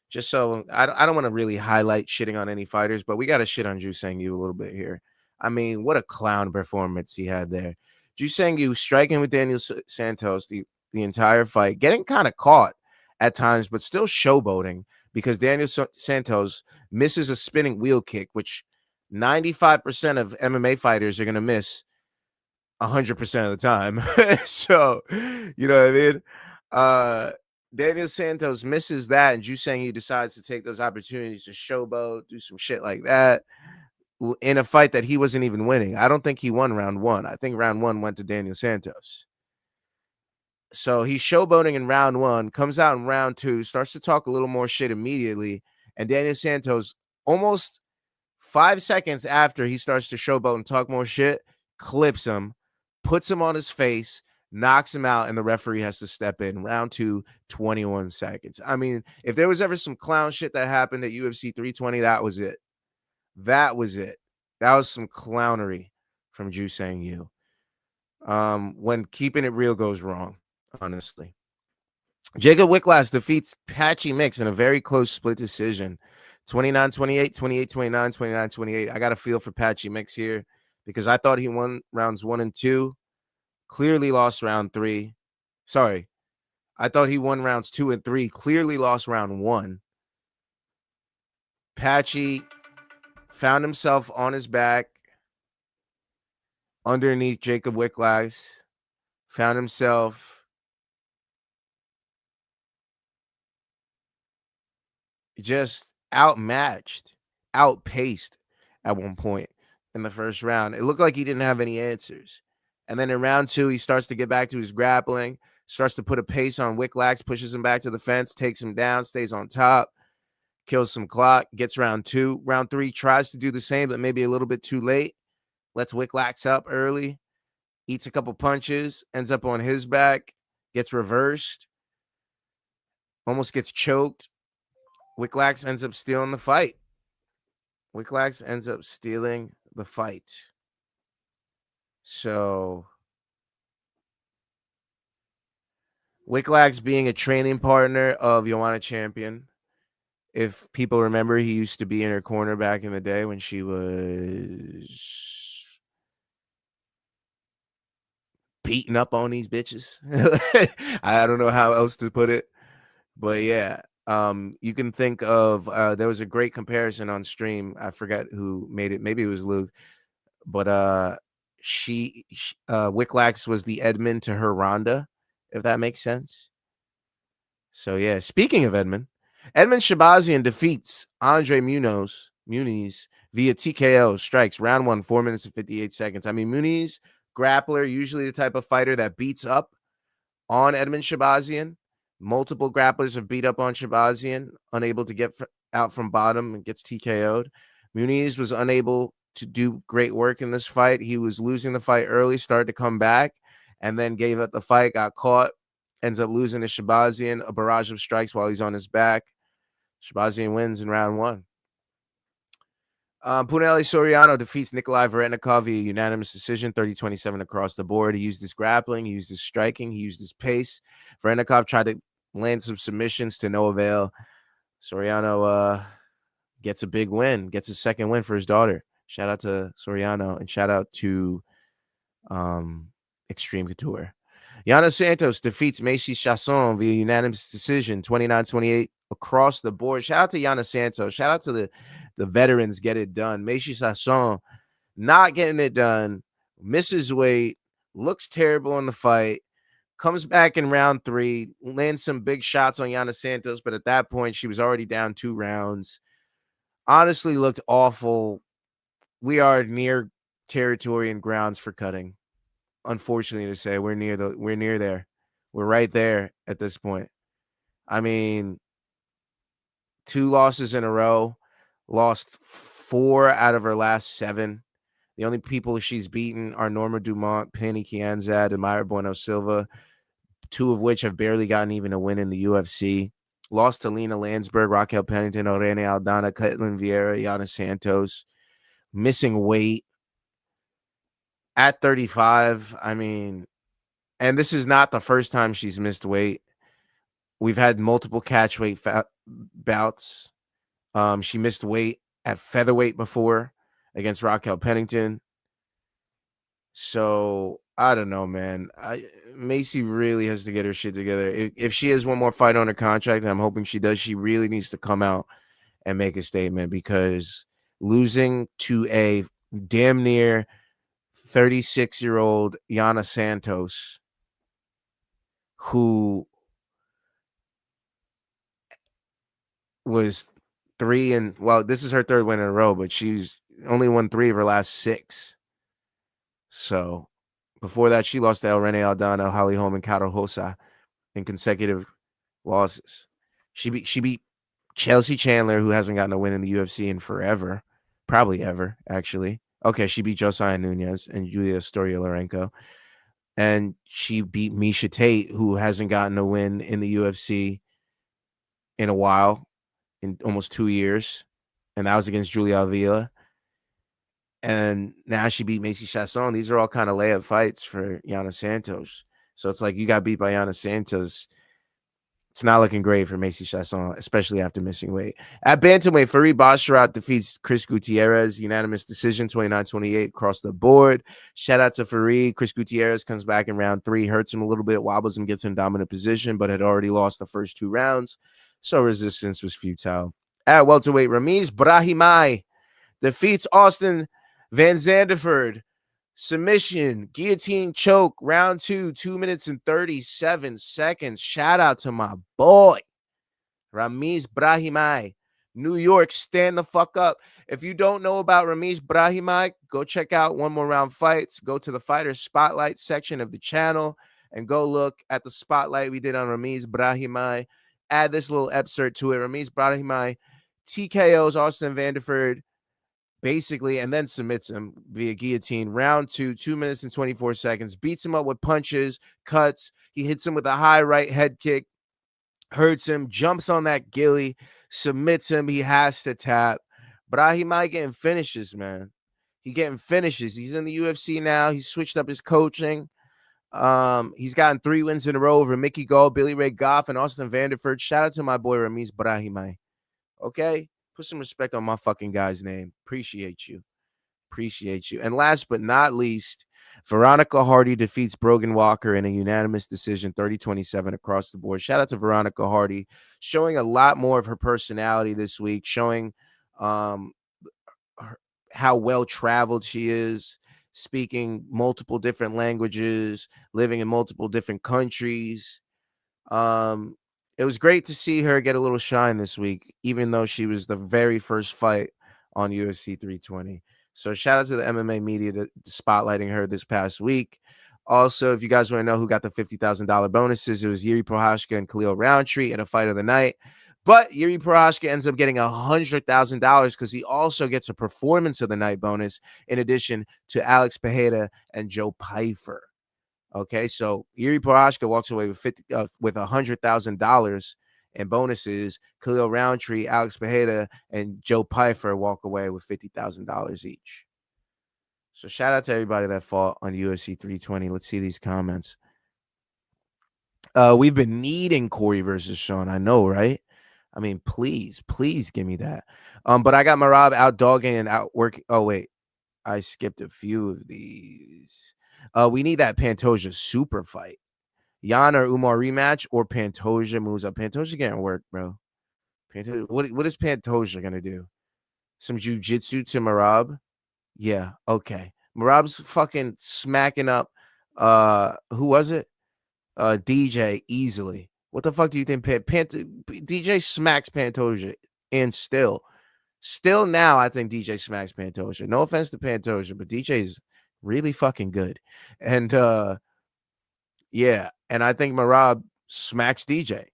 Just so I don't want to really highlight shitting on any fighters, but we got to shit on Juseng Yu a little bit here. I mean, what a clown performance he had there. Juseng Yu striking with Daniel Santos the entire fight, getting kind of caught at times, but still showboating because Daniel Santos misses a spinning wheel kick, which 95% of MMA fighters are going to miss 100% of the time. So, you know what I mean? Daniel Santos misses that, and Juseng Yu decides to take those opportunities to showboat, do some shit like that in a fight that he wasn't even winning. I don't think he won round 1. I think round 1 went to Daniel Santos. So he's showboating in round 1, comes out in round 2, starts to talk a little more shit immediately, and Daniel Santos, almost 5 seconds after he starts to showboat and talk more shit, clips him, puts him on his face, knocks him out, and the referee has to step in. Round 2, 21 seconds. I mean, if there was ever some clown shit that happened at UFC 320, that was it. That was it. That was some clownery from Juseng Yu. When keeping it real goes wrong, honestly. Jacob Wicklass defeats Patchy Mix in a very close split decision. 29-28, 28-29, 29-28. I got a feel for Patchy Mix here because I thought he won rounds 1 and 2. Clearly lost round 3. Sorry. I thought he won rounds 2 and 3. Clearly lost round 1. Patchy found himself on his back underneath Jacob Wicklass. Found himself just outmatched, outpaced at one point in the first round. It looked like he didn't have any answers. And then in round 2, he starts to get back to his grappling, starts to put a pace on Wicklass, pushes him back to the fence, takes him down, stays on top, kills some clock, gets round 2. Round 3 tries to do the same, but maybe a little bit too late. Lets Wicklass up early, eats a couple punches, ends up on his back, gets reversed, almost gets choked. Wicklass ends up stealing the fight. So Wicklass being a training partner of Joanna Champion. If people remember, he used to be in her corner back in the day when she was beating up on these bitches. I don't know how else to put it. But yeah, you can think of there was a great comparison on stream. I forget who made it. Maybe it was Luke. But Wicklass was the Edmund to her Ronda, if that makes sense. So yeah, speaking of Edmund Shabazian defeats Andre Muniz via TKO, strikes round 1, 4 minutes and 58 seconds. I mean, Muniz, grappler, usually the type of fighter that beats up on Edmund Shabazian. Multiple grapplers have beat up on Shabazian, unable to get out from bottom and gets TKO'd. Muniz was unable to do great work in this fight. He was losing the fight early, started to come back, and then gave up the fight, got caught, ends up losing to Shabazian, a barrage of strikes while he's on his back. Shabazian wins in round 1. Punahele Soriano defeats Nikolai Varetnikov via unanimous decision, 30-27 across the board. He used his grappling, he used his striking, he used his pace. Varetnikov tried to land some submissions to no avail. Soriano gets a big win, gets his second win for his daughter. Shout out to Soriano and shout out to Extreme Couture. Yana Santos defeats Macy Chasson via unanimous decision, 29-28 across the board. Shout out to Yana Santos. Shout out to the veterans get it done. Macy Chasson not getting it done, misses weight, looks terrible in the fight, comes back in round 3, lands some big shots on Yana Santos, but at that point, she was already down 2 rounds. Honestly, looked awful. We are near territory and grounds for cutting. Unfortunately to say, we're near there. We're right there at this point. I mean, 2 losses in a row, lost 4 out of her last 7. The only people she's beaten are Norma Dumont, Penny Kianzad, and Mayra Bueno Silva, 2 of which have barely gotten even a win in the UFC. Lost to Lena Landsberg, Raquel Pennington, Irene Aldana, Caitlin Vieira, Yana Santos. Missing weight at 35. I mean, and this is not the first time she's missed weight. We've had multiple catch weight bouts. She missed weight at featherweight before against Raquel Pennington. So I don't know, man. Macy really has to get her shit together. If she has one more fight on her contract, and I'm hoping she does, she really needs to come out and make a statement, because losing to a damn near 36-year-old Yana Santos, who was this is her 3rd win in a row, but she's only won 3 of her last 6. So before that, she lost to Irene Aldana, Holly Holm, and Caro Hosa in consecutive losses. She beat Chelsea Chandler, who hasn't gotten a win in the UFC in forever, probably ever, actually. Okay, she beat Josiah Nunez and Julia Storylarenko. And she beat Miesha Tate, who hasn't gotten a win in the UFC in a while, in almost 2 years. And that was against Julia Avila. And now she beat Macy Chasson. These are all kind of layup fights for Yana Santos. So it's like, you got beat by Yana Santos. It's not looking great for Macy Chasson, especially after missing weight. At bantamweight, Farid Basharat defeats Chris Gutierrez. Unanimous decision, 29-28 across the board. Shout out to Farid. Chris Gutierrez comes back in round 3, hurts him a little bit, wobbles him, gets in dominant position, but had already lost the first 2 rounds. So resistance was futile. At welterweight, Ramiz Brahimaj defeats Austin Van Zanderford. Submission, guillotine choke, round 2, 2 minutes and 37 seconds. Shout out to my boy, Ramiz Brahimaj. New York, stand the fuck up. If you don't know about Ramiz Brahimaj, go check out One More Round Fights. Go to the Fighter Spotlight section of the channel and go look at the spotlight we did on Ramiz Brahimaj. Add this little excerpt to it. Ramiz Brahimaj TKOs Austin Vanderford, basically, and then submits him via guillotine. Round 2, 2 minutes and 24 seconds. Beats him up with punches, cuts. He hits him with a high right head kick, hurts him, jumps on that gilly, submits him. He has to tap. Brahimaj getting finishes, man. He getting finishes. He's in the UFC now. He's switched up his coaching. He's gotten 3 wins in a row over Mickey Gall, Billy Ray Goff, and Austin Vanderford. Shout out to my boy Ramiz Brahimaj. Okay? Put some respect on my fucking guy's name. Appreciate you. And last but not least, Veronica Hardy defeats Brogan Walker in a unanimous decision, 30-27 across the board. Shout out to Veronica Hardy, showing a lot more of her personality this week, showing how well-traveled she is, speaking multiple different languages, living in multiple different countries. It was great to see her get a little shine this week, even though she was the very first fight on UFC 320. So shout out to the MMA media that spotlighting her this past week. Also, if you guys want to know who got the $50,000 bonuses, it was Yuri Prohashka and Khalil Roundtree in a fight of the night. But Yuri Prohashka ends up getting $100,000 because he also gets a performance of the night bonus in addition to Alex Pereira and Joe Pyfer. Okay, so Yuri Prohashka walks away with $100,000 in bonuses. Khalil Roundtree, Alex Pereira, and Joe Pyfer walk away with $50,000 each. So shout out to everybody that fought on UFC 320. Let's see these comments. We've been needing Corey versus Sean. I know, right? I mean, please give me that. But I got Merab out dogging and out working. Oh wait, I skipped a few of these. We need that Pantoja super fight. Jan or Umar rematch, or Pantoja moves up. Pantoja getting work, bro. Pantoja, what is Pantoja gonna do? Some jiu-jitsu to Merab? Yeah, okay. Merab's fucking smacking up. Who was it? DJ easily. What the fuck do you think? DJ smacks Pantoja, and still now I think DJ smacks Pantoja. No offense to Pantoja, but DJ's really fucking good. And yeah, and I think Merab smacks DJ.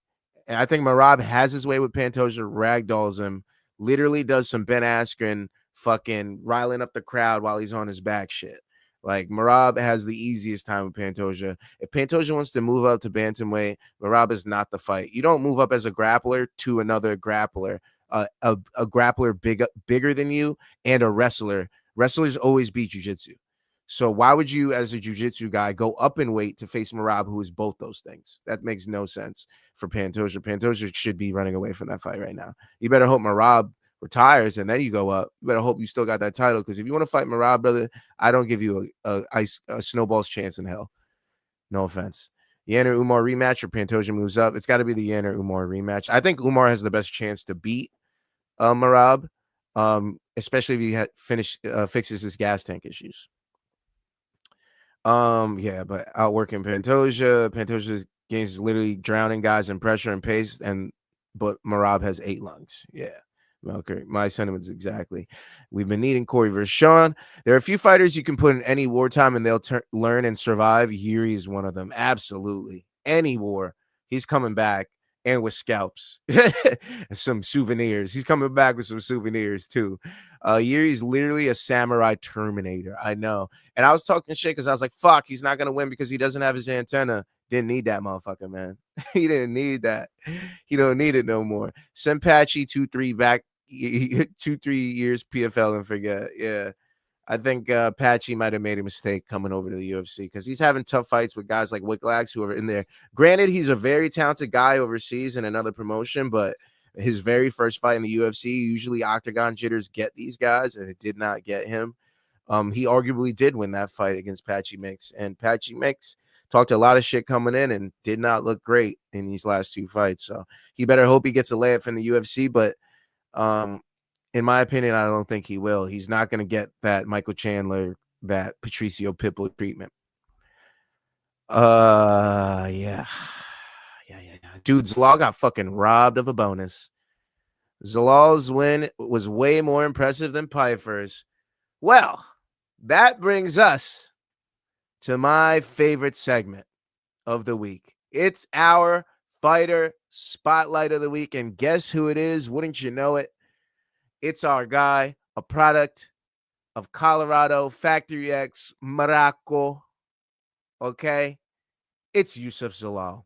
And I think Merab has his way with Pantoja, ragdolls him, literally does some Ben Askren fucking riling up the crowd while he's on his back shit. Like, Merab has the easiest time with Pantoja. If Pantoja wants to move up to bantamweight, Merab is not the fight. You don't move up as a grappler to another grappler, a grappler bigger than you, and a wrestler. Wrestlers always beat jiu-jitsu. So why would you, as a jiu-jitsu guy, go up in weight to face Merab, who is both those things? That makes no sense for Pantoja. Pantoja should be running away from that fight right now. You better hope Merab retires and then you go up. You better hope you still got that title, because if you want to fight Merab, brother, I don't give you a snowball's chance in hell. No offense. Yair Umar rematch or Pantoja moves up? It's got to be the Yair Umar rematch. I think Umar has the best chance to beat Merab, especially if he fixes his gas tank issues. Yeah, but outworking Pantoja. Pantoja gains literally drowning guys in pressure and pace, but Merab has 8 lungs. Yeah. Okay, my sentiments exactly. We've been needing Corey versus Sean. There are a few fighters you can put in any wartime and they'll learn and survive. Yuri is one of them. Absolutely. Any war, he's coming back, and with scalps. Some souvenirs. He's coming back with some souvenirs too. Yuri's literally a samurai Terminator. I know. And I was talking shit because I was like, fuck, he's not going to win because he doesn't have his antenna. Didn't need that motherfucker, man. He didn't need that. He don't need it no more. Send Patchy 2-3 back, 2-3 years PFL and forget. Yeah. I think Patchy might have made a mistake coming over to the UFC because he's having tough fights with guys like Wicklax who are in there. Granted, he's a very talented guy overseas in another promotion, but his very first fight in the UFC, usually octagon jitters get these guys, and it did not get him. He arguably did win that fight against Patchy Mix, and Patchy Mix talked a lot of shit coming in and did not look great in these last 2 fights. So he better hope he gets a layup from the UFC, but in my opinion, I don't think he will. He's not going to get that Michael Chandler, that Patricio Pitbull treatment. Yeah. Dude, Zalal got fucking robbed of a bonus. Zalal's win was way more impressive than Pfeiffer's. Well, that brings us to my favorite segment of the week. It's our fighter spotlight of the week, and guess who it is? Wouldn't you know it? It's our guy, a product of Colorado, Factory X, Morocco. Okay? It's Youssef Zalal.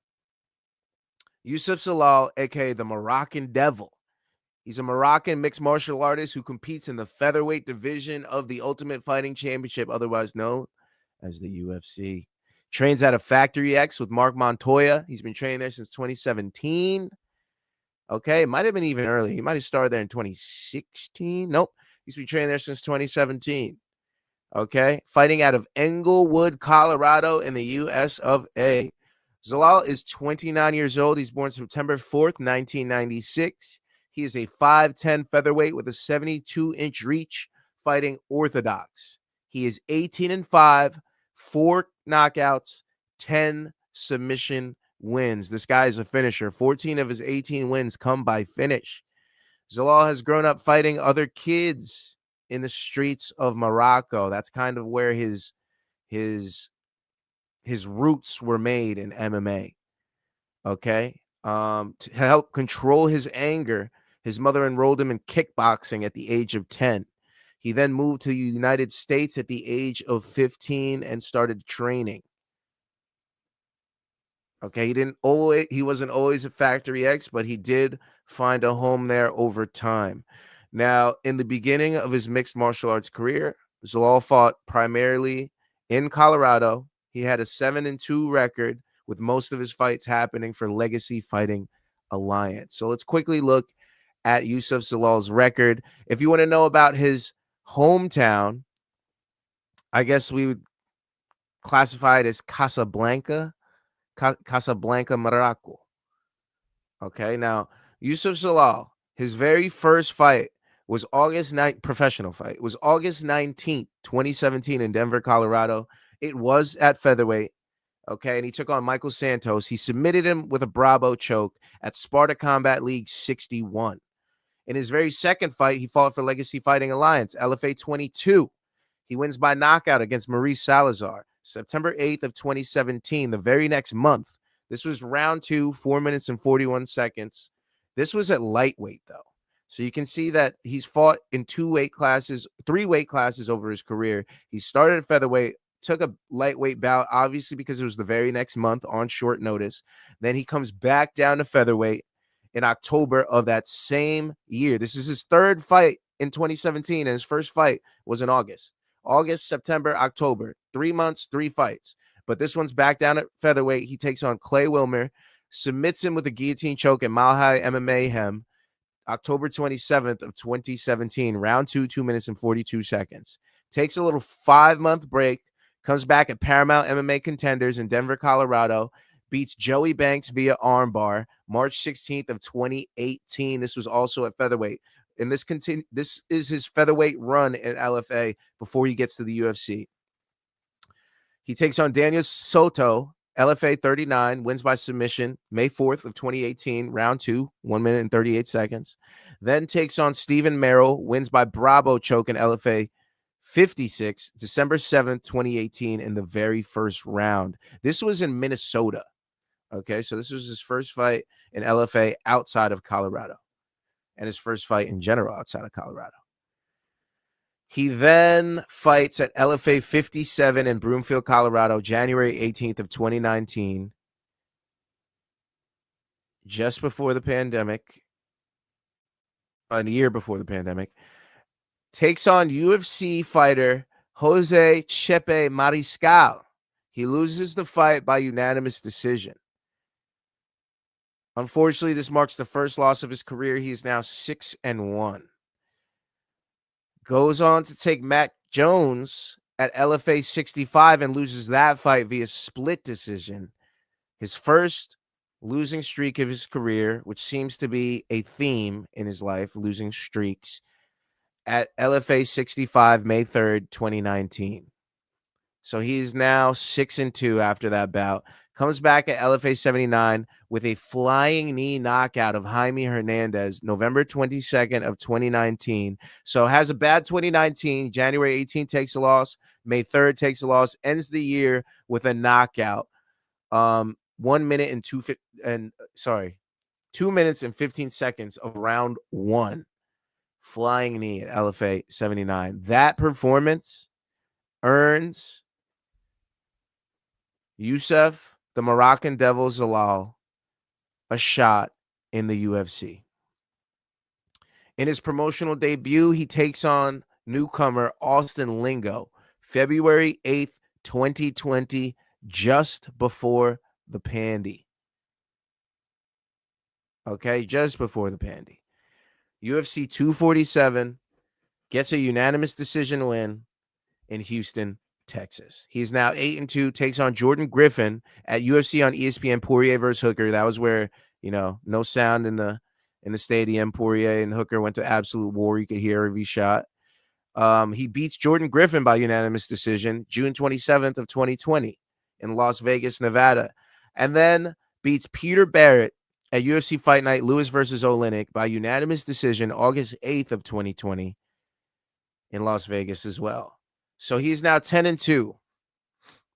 Youssef Zalal, aka the Moroccan Devil. He's a Moroccan mixed martial artist who competes in the featherweight division of the Ultimate Fighting Championship, otherwise known as the UFC. Trains out of Factory X with Mark Montoya. He's been training there since 2017. Okay, it might have been even early. He might have started there in 2016. Nope, he's been training there since 2017. Okay, fighting out of Englewood, Colorado in the US of A. Zalal is 29 years old. He's born September 4th, 1996. He is a 5'10 featherweight with a 72-inch reach, fighting orthodox. He is 18-5, 4 knockouts, 10 submission wins. This guy is a finisher. 14 of his 18 wins come by finish. Zalal has grown up fighting other kids in the streets of Morocco. That's kind of where his roots were made in MMA. Okay. To help control his anger, his mother enrolled him in kickboxing at the age of 10. He then moved to the United States at the age of 15 and started training. Okay, he wasn't always a Factory X, but he did find a home there over time. Now, in the beginning of his mixed martial arts career, Zalal fought primarily in Colorado. He had a 7-2 record, with most of his fights happening for Legacy Fighting Alliance. So let's quickly look at Youssef Zalal's record. If you want to know about his hometown, I guess we would classify it as Casablanca, Morocco. Okay, now Youssef Zalal, his very first fight was professional fight, was August 19th, 2017 in Denver, Colorado. It was at featherweight. Okay, and he took on Michael Santos. He submitted him with a Bravo choke at Sparta Combat League 61. In his very second fight, he fought for Legacy Fighting Alliance, LFA 22. He wins by knockout against Maurice Salazar, September 8th of 2017, the very next month. This was round 2, 4 minutes and 41 seconds. This was at lightweight, though. So you can see that he's fought in 3 weight classes over his career. He started at featherweight, took a lightweight bout, obviously because it was the very next month on short notice. Then he comes back down to featherweight in October of that same year. This is his third fight in 2017, and his first fight was in August. August, September, October. 3 months, 3 fights. But this one's back down at featherweight. He takes on Clay Wilmer, submits him with a guillotine choke at Mile High MMA Hem, October 27th of 2017, round 2, 2 minutes and 42 seconds. Takes a little 5-month break, comes back at Paramount MMA Contenders in Denver, Colorado, beats Joey Banks via armbar, March 16th of 2018. This was also at featherweight. And this is his featherweight run at LFA before he gets to the UFC. He takes on Daniel Soto, LFA 39, wins by submission, May 4th of 2018, round 2, 1 minute and 38 seconds. Then takes on Stephen Merrill, wins by Bravo choke in LFA 56, December 7th, 2018, in the very first round. This was in Minnesota. Okay, so this was his first fight in LFA outside of Colorado, and his first fight in general outside of Colorado. He then fights at LFA 57 in Broomfield, Colorado, January 18th of 2019, just before the pandemic, a year before the pandemic. Takes on UFC fighter Jose Chepe Mariscal. He loses the fight by unanimous decision. Unfortunately, this marks the first loss of his career. He is now 6-1. Goes on to take Matt Jones at LFA 65 and loses that fight via split decision. His first losing streak of his career, which seems to be a theme in his life, losing streaks, at LFA 65, May 3rd, 2019. So he's now 6-2 after that bout. Comes back at LFA 79 with a flying knee knockout of Jaime Hernandez, November 22nd of 2019. So has a bad 2019. January 18th takes a loss. May 3rd takes a loss. Ends the year with a knockout. 2 minutes and 15 seconds of round 1. Flying knee at LFA 79. That performance earns Youssef, the Moroccan Devil Zalal, a shot in the UFC. In his promotional debut, he takes on newcomer Austin Lingo, February 8th, 2020, just before the pandy. Okay, just before the pandy. UFC 247 gets a unanimous decision win in Houston, Texas. He's now 8-2, takes on Jordan Griffin at UFC on ESPN, Poirier versus Hooker. That was where, no sound in the stadium. Poirier and Hooker went to absolute war. You could hear every shot. He beats Jordan Griffin by unanimous decision June 27th of 2020 in Las Vegas, Nevada. And then beats Peter Barrett at UFC Fight Night, Lewis versus Oleinik by unanimous decision August 8th of 2020 in Las Vegas as well. So he's now 10-2.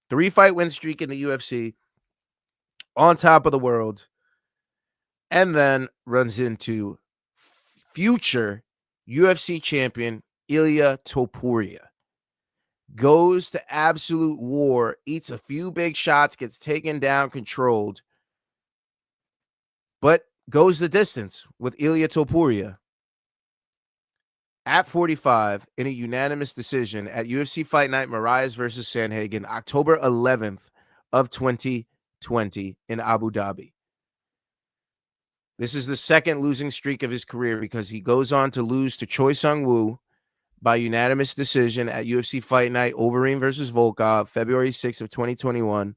3-fight win streak in the UFC, on top of the world, and then runs into future UFC champion Ilia Topuria. Goes to absolute war, eats a few big shots, gets taken down, controlled, but goes the distance with Ilia Topuria at 45 in a unanimous decision at UFC Fight Night, Marias versus Sandhagen, October 11th of 2020 in Abu Dhabi. This is the second losing streak of his career because he goes on to lose to Choi Sung-woo by unanimous decision at UFC Fight Night, Overeem versus Volkov, February 6th of 2021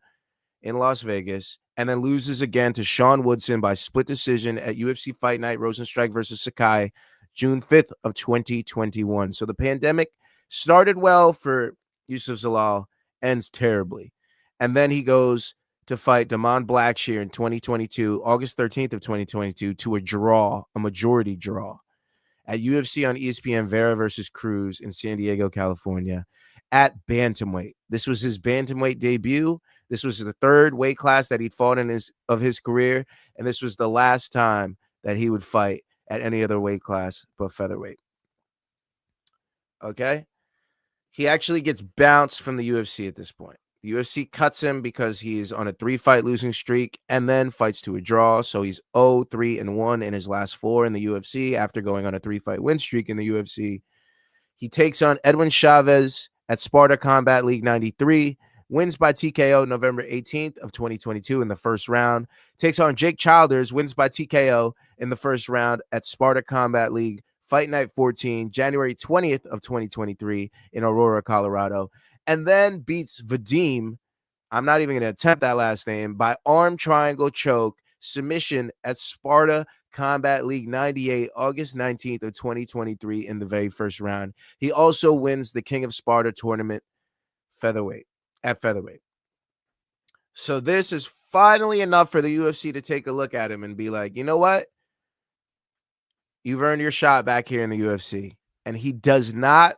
in Las Vegas, and then loses again to Sean Woodson by split decision at UFC Fight Night, Rosenstrike versus Sakai, June 5th of 2021. So the pandemic started well for Youssef Zalal, ends terribly. And then he goes to fight Damon Blackshear in 2022, August 13th of 2022, to a majority draw at UFC on ESPN, Vera versus Cruz in San Diego, California, at bantamweight. This was his bantamweight debut. This was the third weight class that he'd fought in his career, and this was the last time that he would fight at any other weight class but featherweight. Okay? He actually gets bounced from the UFC at this point. The UFC cuts him because he's on a 3-fight losing streak and then fights to a draw. So he's 0-3-1 in his last 4 in the UFC after going on a 3-fight win streak in the UFC. He takes on Edwin Chavez at Sparta Combat League 93, wins by TKO November 18th of 2022 in the first round. Takes on Jake Childers, wins by TKO in the first round at Sparta Combat League Fight Night 14, January 20th of 2023 in Aurora, Colorado. And then beats Vadim, I'm not even going to attempt that last name, by arm triangle choke submission at Sparta Combat League 98, August 19th of 2023 in the very first round. He also wins the King of Sparta tournament at featherweight. So this is finally enough for the UFC to take a look at him and be like, you know what? You've earned your shot back here in the UFC. And he does not,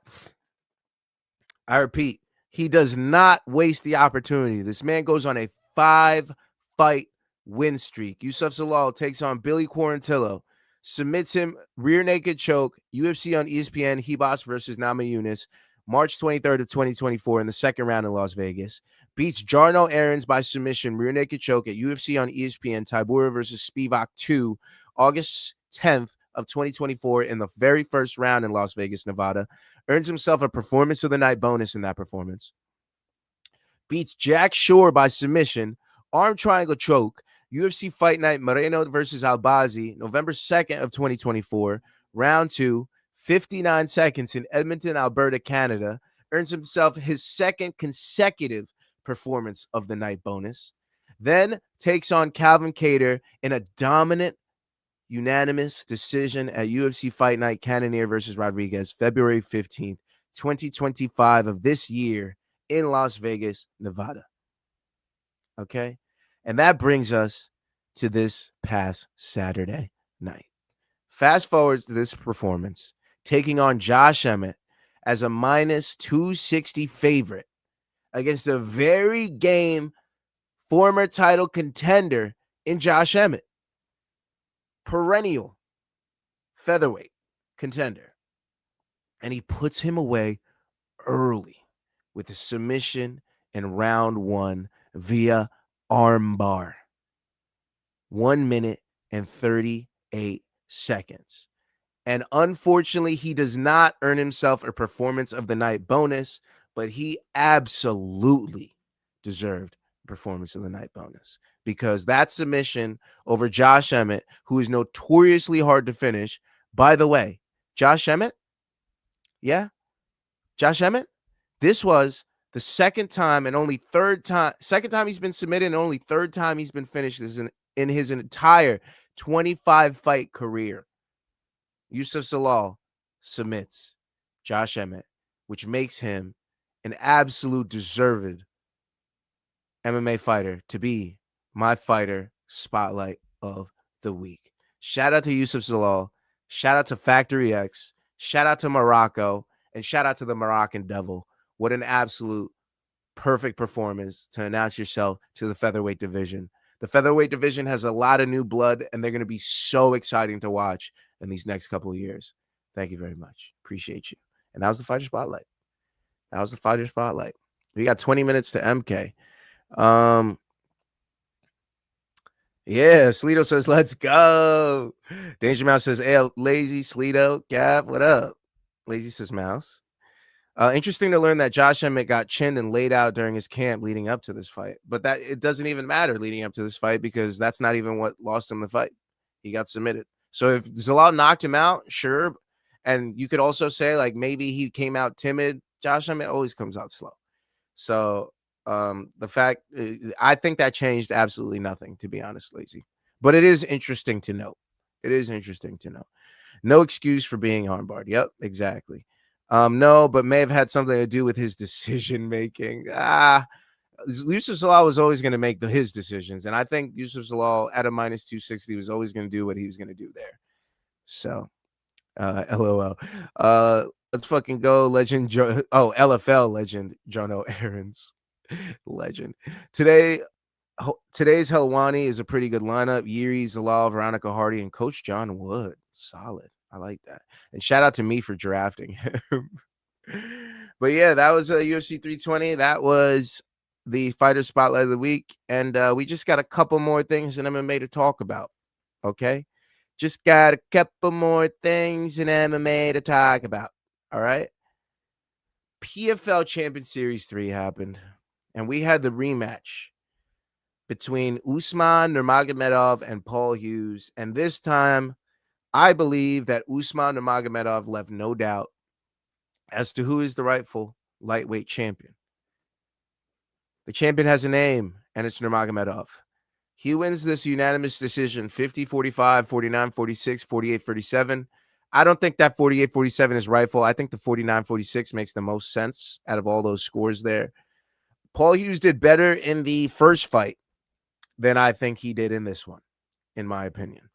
I repeat, he does not waste the opportunity. This man goes on a 5-fight win streak. Youssef Zalal takes on Billy Quarantillo, submits him rear naked choke, UFC on ESPN, Hebos versus Nurmagomedov, March 23rd of 2024 in the second round in Las Vegas. Beats Jaron Aarons by submission, rear naked choke at UFC on ESPN, Tybura versus Spivak 2, August 10th of 2024 in the very first round in Las Vegas, Nevada. Earns himself a performance of the night bonus in that performance. Beats Jack Shore by submission, arm triangle choke, UFC Fight Night Moreno versus Albazi, November 2nd of 2024, round 2, 59 seconds in Edmonton, Alberta, Canada. Earns himself his second consecutive performance of the night bonus. Then takes on Calvin Kattar in a dominant unanimous decision at UFC Fight Night Cannonier versus Rodriguez, February 15th, 2025 of this year in Las Vegas, Nevada. Okay? And that brings us to this past Saturday night. Fast forward to this performance, taking on Josh Emmett as a minus 260 favorite against a very game former title contender in Josh Emmett. Perennial featherweight contender. And he puts him away early with a submission in round 1 via armbar. 1 minute and 38 seconds. And unfortunately, he does not earn himself a performance of the night bonus, but he absolutely deserved a performance of the night bonus. Because that submission over Josh Emmett, who is notoriously hard to finish. By the way, Josh Emmett, Josh Emmett, this was the second time he's been submitted and only third time he's been finished in his entire 25-fight career. Youssef Zalal submits Josh Emmett, which makes him an absolute deserved MMA fighter to be my fighter spotlight of the week. Shout out to Youssef Zalal. Shout out to Factory X. Shout out to Morocco. And shout out to the Moroccan Devil. What an absolute perfect performance to announce yourself to the featherweight division. The featherweight division has a lot of new blood, and they're going to be so exciting to watch in these next couple of years. Thank you very much. Appreciate you. And that was the Fighter Spotlight. We got 20 minutes to MK. Yeah, Sleeto says, let's go. Danger Mouse says, hey, lazy Sleeto. Gav, what up? Lazy says, Mouse. Interesting to learn that Josh Emmett got chinned and laid out during his camp leading up to this fight. But that it doesn't even matter leading up to this fight because that's not even what lost him the fight. He got submitted. So if Zalal knocked him out, sure. And you could also say, like, maybe he came out timid. Josh Emmett always comes out slow. So the fact, I think that changed absolutely nothing, to be honest, Lazy. But it is interesting to note. No excuse for being armbarred. Yep, exactly. No, but may have had something to do with his decision making. Youssef Zalal was always going to make his decisions, and I think Youssef Zalal at a minus 260 was always going to do what he was going to do there. So, LOL. Let's fucking go, legend. LFL legend Jono Aarons, legend. Today's Helwani is a pretty good lineup. Yuri, Zalal, Veronica Hardy, and Coach John Woods. Solid. I like that. And shout out to me for drafting him. But yeah, that was UFC 320. That was the fighter spotlight of the week. And we just got a couple more things in MMA to talk about. Okay. Just got a couple more things in MMA to talk about. All right. PFL Champions Series 3 happened. And we had the rematch between Uisma Nurmagomedov and Paul Hughes. And this time, I believe that Uisma Nurmagomedov left no doubt as to who is the rightful lightweight champion. The champion has a name, and it's Nurmagomedov. He wins this unanimous decision 50-45, 49-46, 48-37. I don't think that 48-47 is rightful. I think the 49-46 makes the most sense out of all those scores there. Paul Hughes did better in the first fight than I think he did in this one, in my opinion.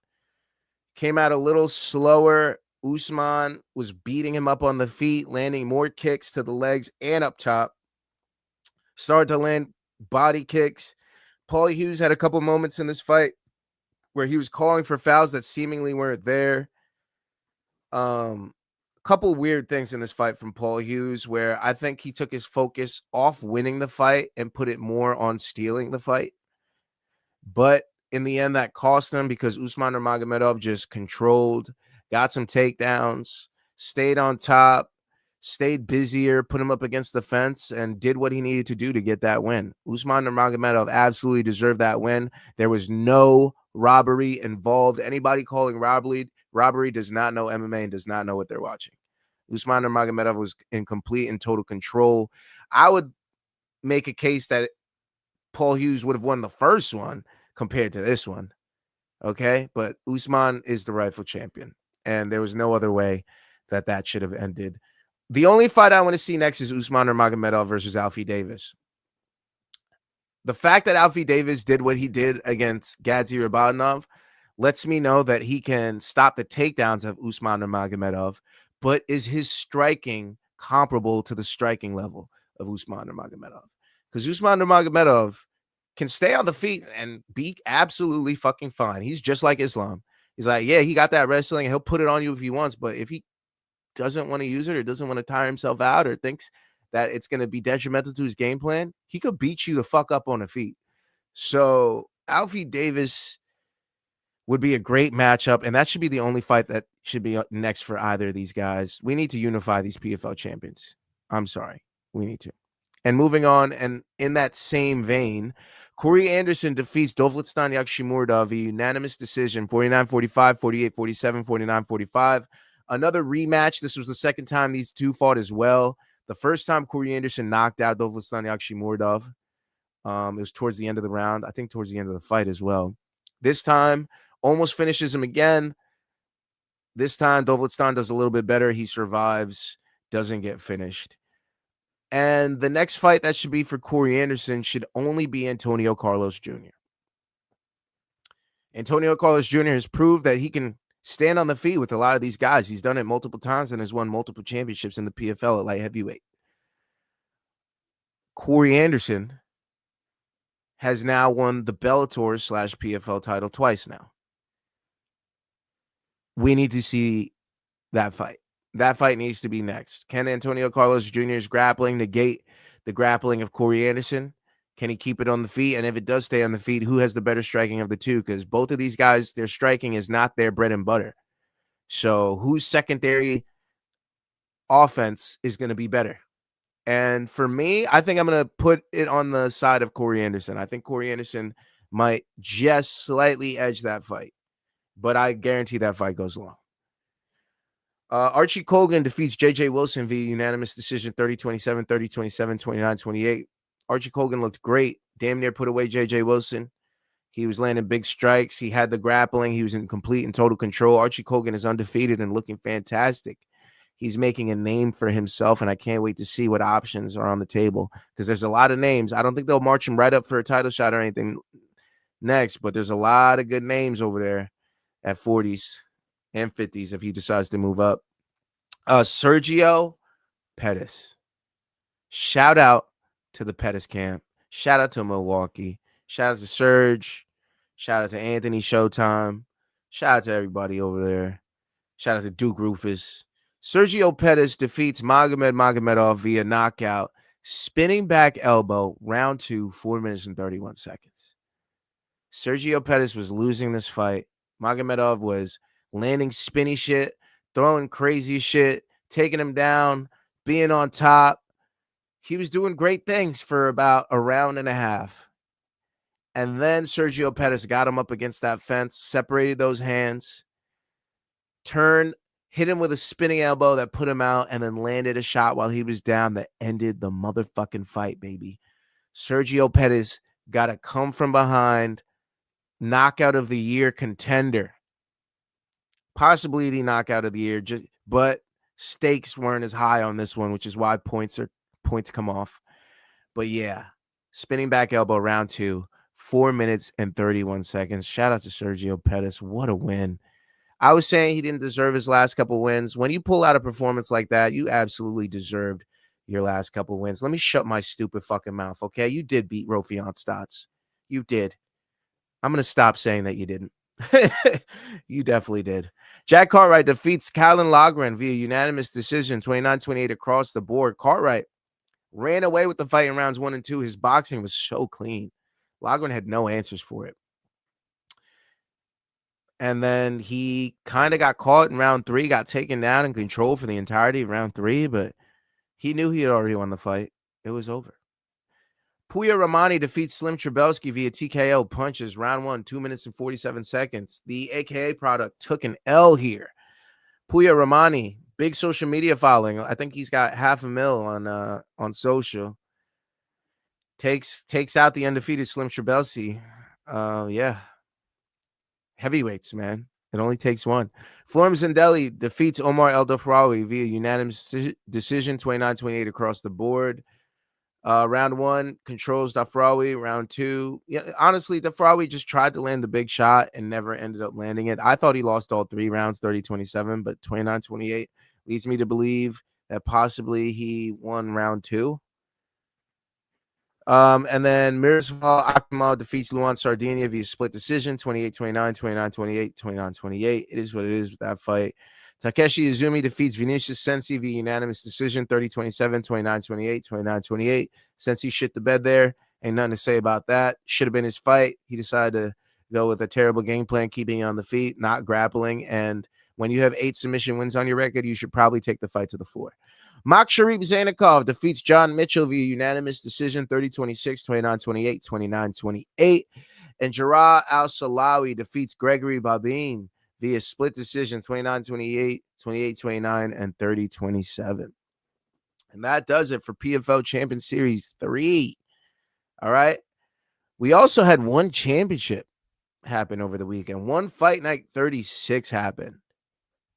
Came out a little slower. Usman was beating him up on the feet, landing more kicks to the legs and up top. Started to land body kicks. Paul Hughes had a couple moments in this fight where he was calling for fouls that seemingly weren't there. A couple weird things in this fight from Paul Hughes where I think he took his focus off winning the fight and put it more on stealing the fight. But in the end, that cost him because Uisma Nurmagomedov just controlled, got some takedowns, stayed on top, stayed busier, put him up against the fence, and did what he needed to do to get that win. Uisma Nurmagomedov absolutely deserved that win. There was no robbery involved. Anybody calling robbery does not know MMA and does not know what they're watching. Uisma Nurmagomedov was in complete and total control. I would make a case that Paul Hughes would have won the first one compared to this one. Okay, but Usman is the rightful champion, and there was no other way that should have ended. The only fight I want to see next is Usman Nurmagomedov versus Alfie Davis. The fact that Alfie Davis did what he did against Gadzi Rabanov lets me know that he can stop the takedowns of Usman Nurmagomedov, but is his striking comparable to the striking level of Usman Nurmagomedov? Because Usman Nurmagomedov can stay on the feet and be absolutely fucking fine. He's just like Islam. He's like, yeah, he got that wrestling and he'll put it on you if he wants. But if he doesn't want to use it or doesn't want to tire himself out or thinks that it's going to be detrimental to his game plan, he could beat you the fuck up on the feet. So Alfie Davis would be a great matchup. And that should be the only fight that should be next for either of these guys. We need to unify these PFL champions. I'm sorry. We need to. And moving on, and in that same vein, Corey Anderson defeats Dvalishvili Yakhshimurdov via unanimous decision, 49-45, 48-47, 49-45. Another rematch. This was the second time these two fought as well. The first time Corey Anderson knocked out Dvalishvili Yakhshimurdov. It was towards the end of the round. I think towards the end of the fight as well. This time, almost finishes him again. This time, Dvalishvili does a little bit better. He survives, doesn't get finished. And the next fight that should be for Corey Anderson should only be Antonio Carlos Jr. Antonio Carlos Jr. has proved that he can stand on the feet with a lot of these guys. He's done it multiple times and has won multiple championships in the PFL at light heavyweight. Corey Anderson has now won the Bellator / PFL title twice now. We need to see that fight. That fight needs to be next. Can Antonio Carlos Jr.'s grappling negate the grappling of Corey Anderson? Can he keep it on the feet? And if it does stay on the feet, who has the better striking of the two? Because both of these guys, their striking is not their bread and butter. So whose secondary offense is going to be better? And for me, I think I'm going to put it on the side of Corey Anderson. I think Corey Anderson might just slightly edge that fight. But I guarantee that fight goes long. Archie Colgan defeats J.J. Wilson via unanimous decision 30-27, 30-27, 29-28. Archie Colgan looked great. Damn near put away J.J. Wilson. He was landing big strikes. He had the grappling. He was in complete and total control. Archie Colgan is undefeated and looking fantastic. He's making a name for himself, and I can't wait to see what options are on the table because there's a lot of names. I don't think they'll march him right up for a title shot or anything next, but there's a lot of good names over there at 40s. And 50s if he decides to move up. Sergio Pettis. Shout out to the Pettis camp. Shout out to Milwaukee. Shout out to Serge. Shout out to Anthony Showtime. Shout out to everybody over there. Shout out to Duke Rufus. Sergio Pettis defeats Magomedov via knockout. Spinning back elbow, round 2, 4 minutes and 31 seconds. Sergio Pettis was losing this fight. Magomedov was landing spinny shit, throwing crazy shit, taking him down, being on top. He was doing great things for about a round and a half. And then Sergio Pettis got him up against that fence, separated those hands, turned, hit him with a spinning elbow that put him out, and then landed a shot while he was down that ended the motherfucking fight, baby. Sergio Pettis got a come from behind, knockout of the year contender. Possibly the knockout of the year, but stakes weren't as high on this one, which is why points come off. But yeah, spinning back elbow, round 2, 4 minutes and 31 seconds. Shout out to Sergio Pettis. What a win. I was saying he didn't deserve his last couple wins. When you pull out a performance like that, you absolutely deserved your last couple wins. Let me shut my stupid fucking mouth, okay? You did beat Raufeon Stotts. You did. I'm going to stop saying that you didn't. You definitely did. Jack Cartwright defeats Callan Logren via unanimous decision, 29-28 across the board. Cartwright ran away with the fight in rounds 1 and 2. His boxing was so clean. Logren had no answers for it. And then he kind of got caught in round 3, got taken down and controlled for the entirety of round 3, but he knew he had already won the fight. It was over. Puya Ramani defeats Slim Trabelski via TKO punches, round 1, 2 minutes and 47 seconds. The AKA product took an L here. Puya Ramani, big social media following. I think he's got 500,000 on social. Takes out the undefeated Slim Trabelsi. Yeah. Heavyweights, man. It only takes one. Florim Zendelli defeats Omar El Dafraoui via unanimous decision, 29-28 across the board. Round 1 controls Dafraoui. Round 2, yeah, honestly, Dafraoui just tried to land the big shot and never ended up landing it. I thought he lost all 3 rounds, 30-27, but 29-28 leads me to believe that possibly he won round 2. And then Miroslav Akhmov defeats Luan Sardinia via split decision, 28-29, 29-28, 29-28. It is what it is with that fight. Takeshi Izumi defeats Vinicius Sensi via unanimous decision, 30-27, 29-28, 29-28. Sensi shit the bed there. Ain't nothing to say about that. Should have been his fight. He decided to go with a terrible game plan, keeping you on the feet, not grappling. And when you have 8 submission wins on your record, you should probably take the fight to the floor. Mak Sharif Zainikov defeats John Mitchell via unanimous decision, 30-26, 29-28, 29-28. And Jarrah Al-Salawi defeats Gregory Babin via split decision, 29-28, 28-29, and 30-27. And that does it for PFL Champions Series 3. All right. We also had one championship happen over the weekend. One Fight Night 36 happened.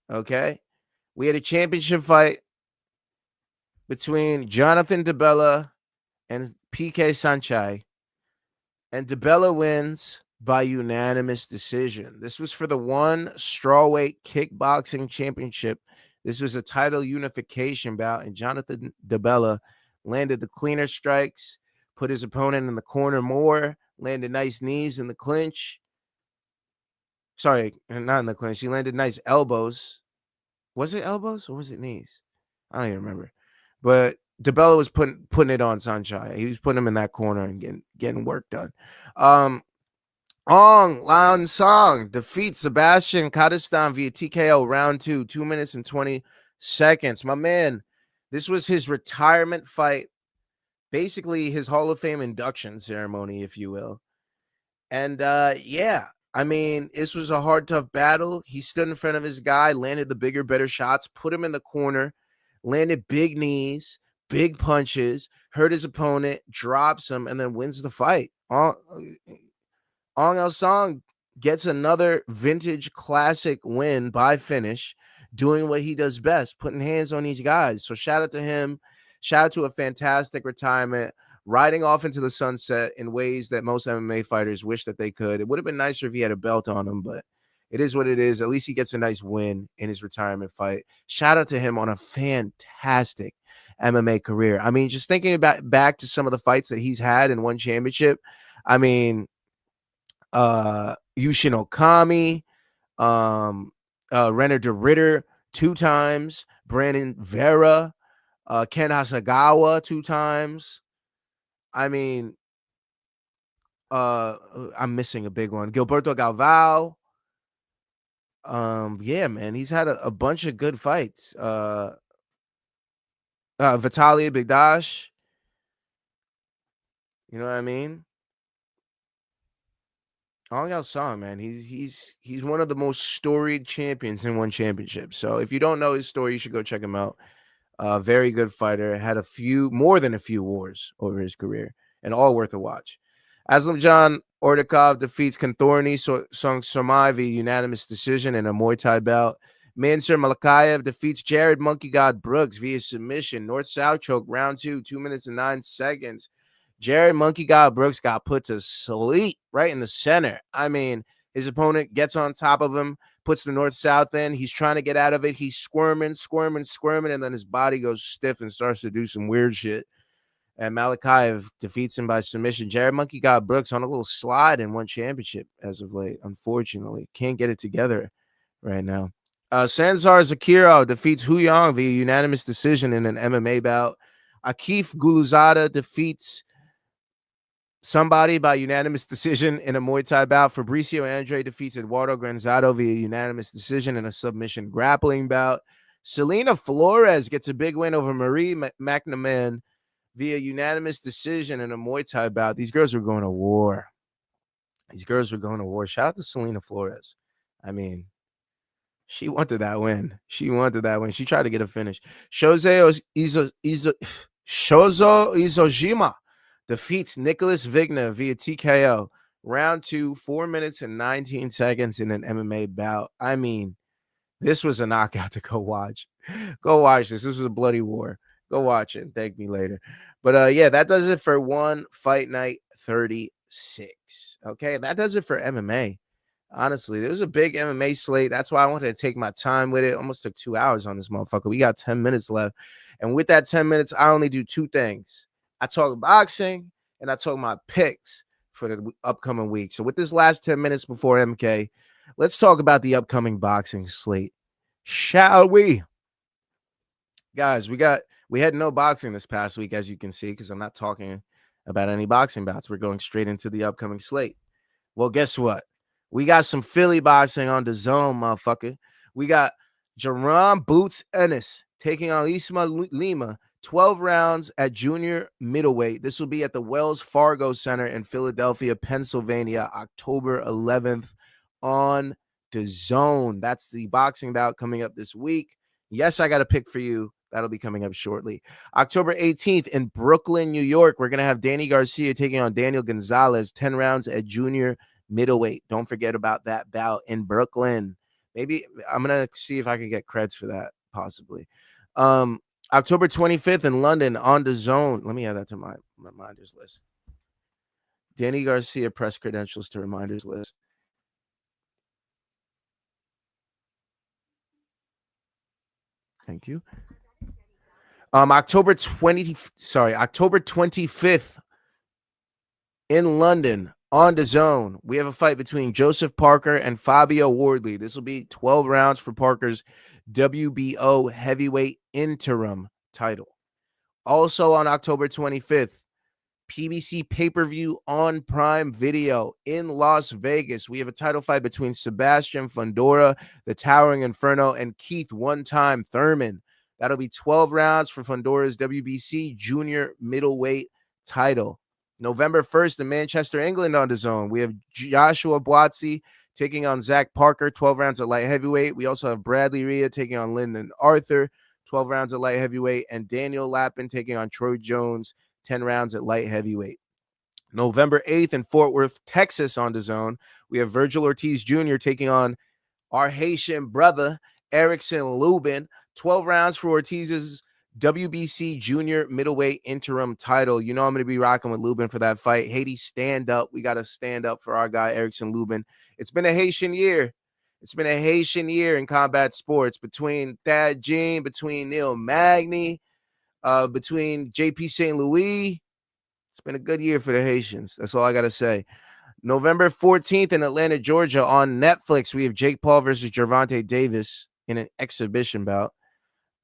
Okay. We had a championship fight between Jonathan DeBella and PK Sanchai. And DeBella wins by unanimous decision. This was for the one strawweight kickboxing championship. This was a title unification bout, and Jonathan DeBella landed the cleaner strikes, put his opponent in the corner more, landed nice knees in the clinch. Sorry, not in the clinch. He landed nice elbows. Was it elbows or was it knees? I don't even remember. But DeBella was putting it on Sanchai. He was putting him in that corner and getting work done. Ong Lan Song defeats Sebastian Kadistan via TKO round 2, 2 minutes and 20 seconds. My man, this was his retirement fight, basically his Hall of Fame induction ceremony, if you will. And yeah, I mean, this was a hard, tough battle. He stood in front of his guy, landed the bigger, better shots, put him in the corner, landed big knees, big punches, hurt his opponent, drops him, and then wins the fight. Ong El Song gets another vintage classic win by finish, doing what he does best, putting hands on these guys. So shout out to him. Shout out to a fantastic retirement, riding off into the sunset in ways that most MMA fighters wish that they could. It would have been nicer if he had a belt on him, but it is what it is. At least he gets a nice win in his retirement fight. Shout out to him on a fantastic MMA career. I mean, just thinking about back to some of the fights that he's had and won championship. I mean, Yushin Okami, Renner de Ritter 2 times, Brandon Vera, Ken Hasagawa 2 times. I mean, I'm missing a big one. Gilberto Galvao. Yeah, man, he's had a bunch of good fights. Vitaly Bigdash. You know what I mean? All y'all saw him, man. He's one of the most storied champions in one championship. So if you don't know his story, you should go check him out. Very good fighter. Had more than a few wars over his career, and all worth a watch. Aslamjan Ordakov defeats Kanthorny Song Somai via unanimous decision in a Muay Thai bout. Mansur Malakayev defeats Jared Monkey God Brooks via submission. North-South choke, round 2, 2 minutes and 9 seconds. Jared Monkey God Brooks got put to sleep right in the center. I mean, his opponent gets on top of him, puts the north-south in. He's trying to get out of it. He's squirming, and then his body goes stiff and starts to do some weird shit. And Malakayev defeats him by submission. Jared Monkey God Brooks on a little slide in one championship as of late, unfortunately. Can't get it together right now. Sanzar Zakirov defeats Hu Yang via unanimous decision in an MMA bout. Akif Guluzada defeats somebody by unanimous decision in a Muay Thai bout. Fabricio Andre defeats Eduardo Granzado via unanimous decision in a submission grappling bout. Selena Flores gets a big win over Marie McNamara via unanimous decision in a Muay Thai bout. These girls were going to war. Shout out to Selena Flores. I mean, she wanted that win. She tried to get a finish. Shozo Izojima defeats Nicholas Vigna via TKO. Round 2, 4 minutes and 19 seconds in an MMA bout. I mean, this was a knockout to go watch. Go watch this. This was a bloody war. Go watch it and thank me later. But yeah, that does it for One Fight Night 36. Okay, that does it for MMA. Honestly, there was a big MMA slate. That's why I wanted to take my time with it. Almost took 2 hours on this motherfucker. We got 10 minutes left. And with that 10 minutes, I only do 2 things. I talk boxing and I talk my picks for the upcoming week. So with this last 10 minutes before MK, let's talk about the upcoming boxing slate. Shall we? Guys, we had no boxing this past week, as you can see, because I'm not talking about any boxing bouts. We're going straight into the upcoming slate. Well, guess what? We got some Philly boxing on the zone, motherfucker. We got Jaron Boots Ennis taking on Uisma Lim, 12 rounds at junior middleweight. This will be at the Wells Fargo Center in Philadelphia, Pennsylvania, October 11th on the zone. That's the boxing bout coming up this week. Yes, I got a pick for you. That'll be coming up shortly. October 18th in Brooklyn, New York, we're going to have Danny Garcia taking on Daniel Gonzalez, 10 rounds at junior middleweight. Don't forget about that bout in Brooklyn. Maybe I'm going to see if I can get creds for that, possibly. October 25th in London on the zone. Let me add that to my reminders list. Danny Garcia press credentials to reminders list. Thank you. October 25th in London on the zone. We have a fight between Joseph Parker and Fabio Wardley. This will be 12 rounds for Parker's WBO heavyweight interim title. Also on October 25th, PBC pay-per-view on Prime Video in Las Vegas. We have a title fight between Sebastian Fundora, the Towering Inferno, and Keith One-Time Thurman. That'll be 12 rounds for Fundora's WBC junior middleweight title. November 1st in Manchester, England on the zone. We have Joshua Boatsi taking on Zach Parker, 12 rounds at light heavyweight. We also have Bradley Rhea taking on Lyndon Arthur, 12 rounds at light heavyweight, and Daniel Lappin taking on Troy Jones, 10 rounds at light heavyweight. November 8th in Fort Worth, Texas on the zone. We have Virgil Ortiz Jr. taking on our Haitian brother, Erickson Lubin, 12 rounds for Ortiz's WBC junior middleweight interim title. You know I'm going to be rocking with Lubin for that fight. Haiti, stand up. We got to stand up for our guy, Erickson Lubin. It's been a Haitian year. It's been a Haitian year in combat sports between Thad Jean, between Neil Magny, between JP St. Louis. It's been a good year for the Haitians. That's all I got to say. November 14th in Atlanta, Georgia on Netflix, we have Jake Paul versus Gervonta Davis in an exhibition bout.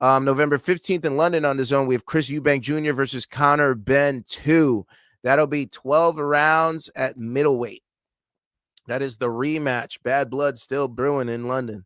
November 15th in London on DAZN, we have Chris Eubank Jr. versus Conor Benn 2. That'll be 12 rounds at middleweight. That is the rematch. Bad blood still brewing in London.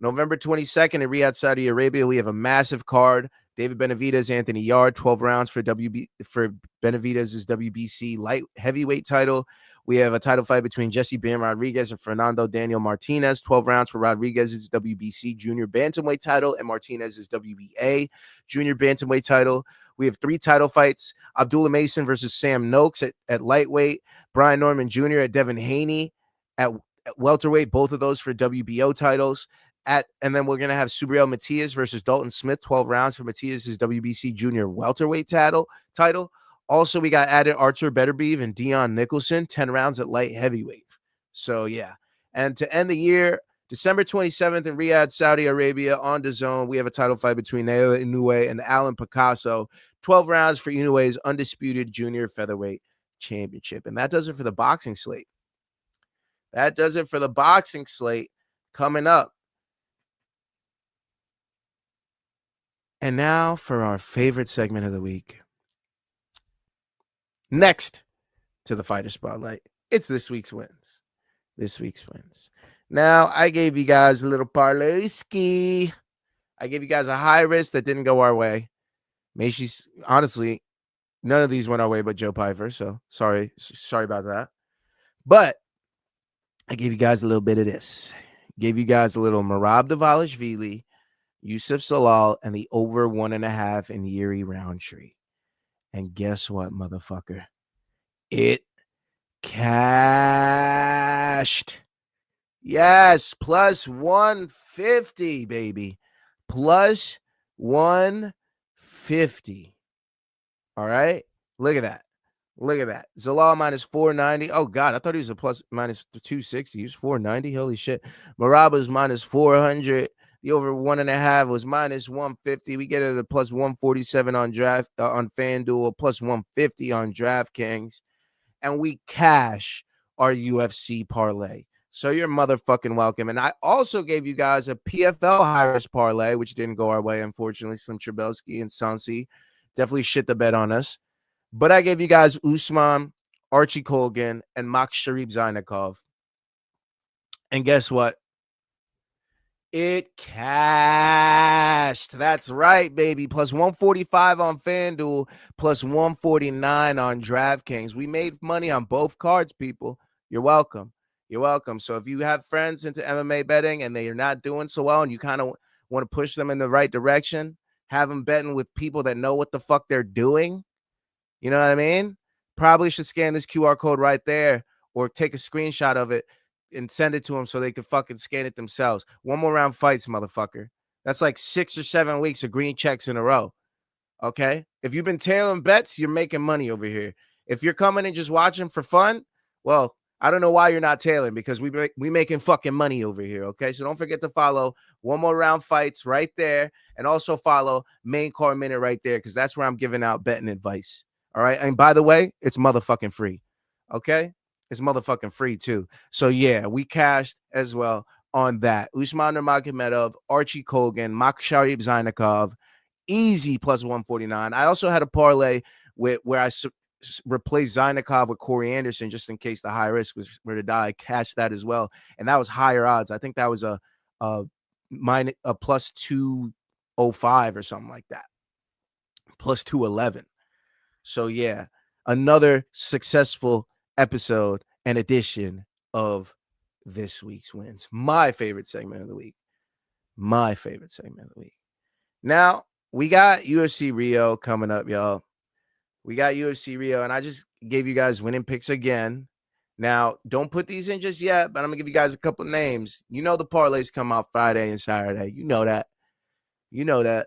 November 22nd in Riyadh, Saudi Arabia, we have a massive card. David Benavidez, Anthony Yarde, 12 rounds for Benavidez's WBC light heavyweight title. We have a title fight between Jesse Bam Rodriguez and Fernando Daniel Martinez, 12 rounds for Rodriguez's WBC junior bantamweight title and Martinez's WBA junior bantamweight title. We have 3 title fights: Abdullah Mason versus Sam Noakes at lightweight, Brian Norman Jr. at Devin Haney at welterweight, both of those for WBO titles. And then we're going to have Subriel Matias versus Dalton Smith, 12 rounds for Matias' WBC junior welterweight title. Also, we got added Artur Beterbiev and Dion Nicholson, 10 rounds at light heavyweight. So, yeah. And to end the year, December 27th in Riyadh, Saudi Arabia on DAZN, we have a title fight between Naoya Inoue and Alan Picasso, 12 rounds for Inoue's undisputed junior featherweight championship. And that does it for the boxing slate. Coming up. And now for our favorite segment of the week. Next to the Fighter Spotlight, it's this week's wins. Now, I gave you guys a little parlay-ski. I gave you guys a high risk that didn't go our way. Honestly, none of these went our way but Joe Pyfer, so sorry about that. But I gave you guys a little bit of this. Gave you guys a little Merab Dvalishvili, Youssef Zalal, and the over 1.5 in Yuri Roundtree. And guess what, motherfucker? It cashed. Yes, plus 150, baby. Plus 150. All right? Look at that. Zalal minus 490. Oh, God, I thought he was a minus 260. He was 490. Holy shit. Merab was minus 400. The over 1.5 was minus 150. We get it at plus 147 on FanDuel, plus 150 on DraftKings, and we cash our UFC parlay. So you're motherfucking welcome. And I also gave you guys a PFL high-risk parlay, which didn't go our way, unfortunately. Slim Trabelski and Sansi definitely shit the bed on us. But I gave you guys Usman, Archie Colgan, and Maksharib Zainikov. And guess what? It cashed. That's right, baby. Plus 145 on FanDuel, plus 149 on DraftKings. We made money on both cards, people. You're welcome. So if you have friends into MMA betting and they are not doing so well and you kind of want to push them in the right direction, have them betting with people that know what the fuck they're doing. You know what I mean? Probably should scan this QR code right there or take a screenshot of it and send it to them so they can fucking scan it themselves. One more round fights, motherfucker. That's like 6 or 7 weeks of green checks in a row. Okay? If you've been tailing bets, you're making money over here. If you're coming and just watching for fun, well, I don't know why you're not tailing because we making fucking money over here. Okay? So don't forget to follow One More Round Fights right there and also follow Main Card Minute right there because that's where I'm giving out betting advice. All right? And by the way, it's motherfucking free. Okay? It's motherfucking free too. So yeah, we cashed as well on that. Usman Nurmagomedov, Archie Colgan, Maksharib Zainikov, easy plus 149. I also had a parlay where I replaced Zainikov with Corey Anderson just in case the high risk were to die. I cashed that as well, and that was higher odds. I think that was a plus 205 or something like that, plus 211. So yeah, another successful episode and edition of this week's wins. My favorite segment of the week. Now, we got UFC Rio coming up, y'all. And I just gave you guys winning picks again. Now, don't put these in just yet, but I'm going to give you guys a couple names. You know the parlays come out Friday and Saturday. You know that. We're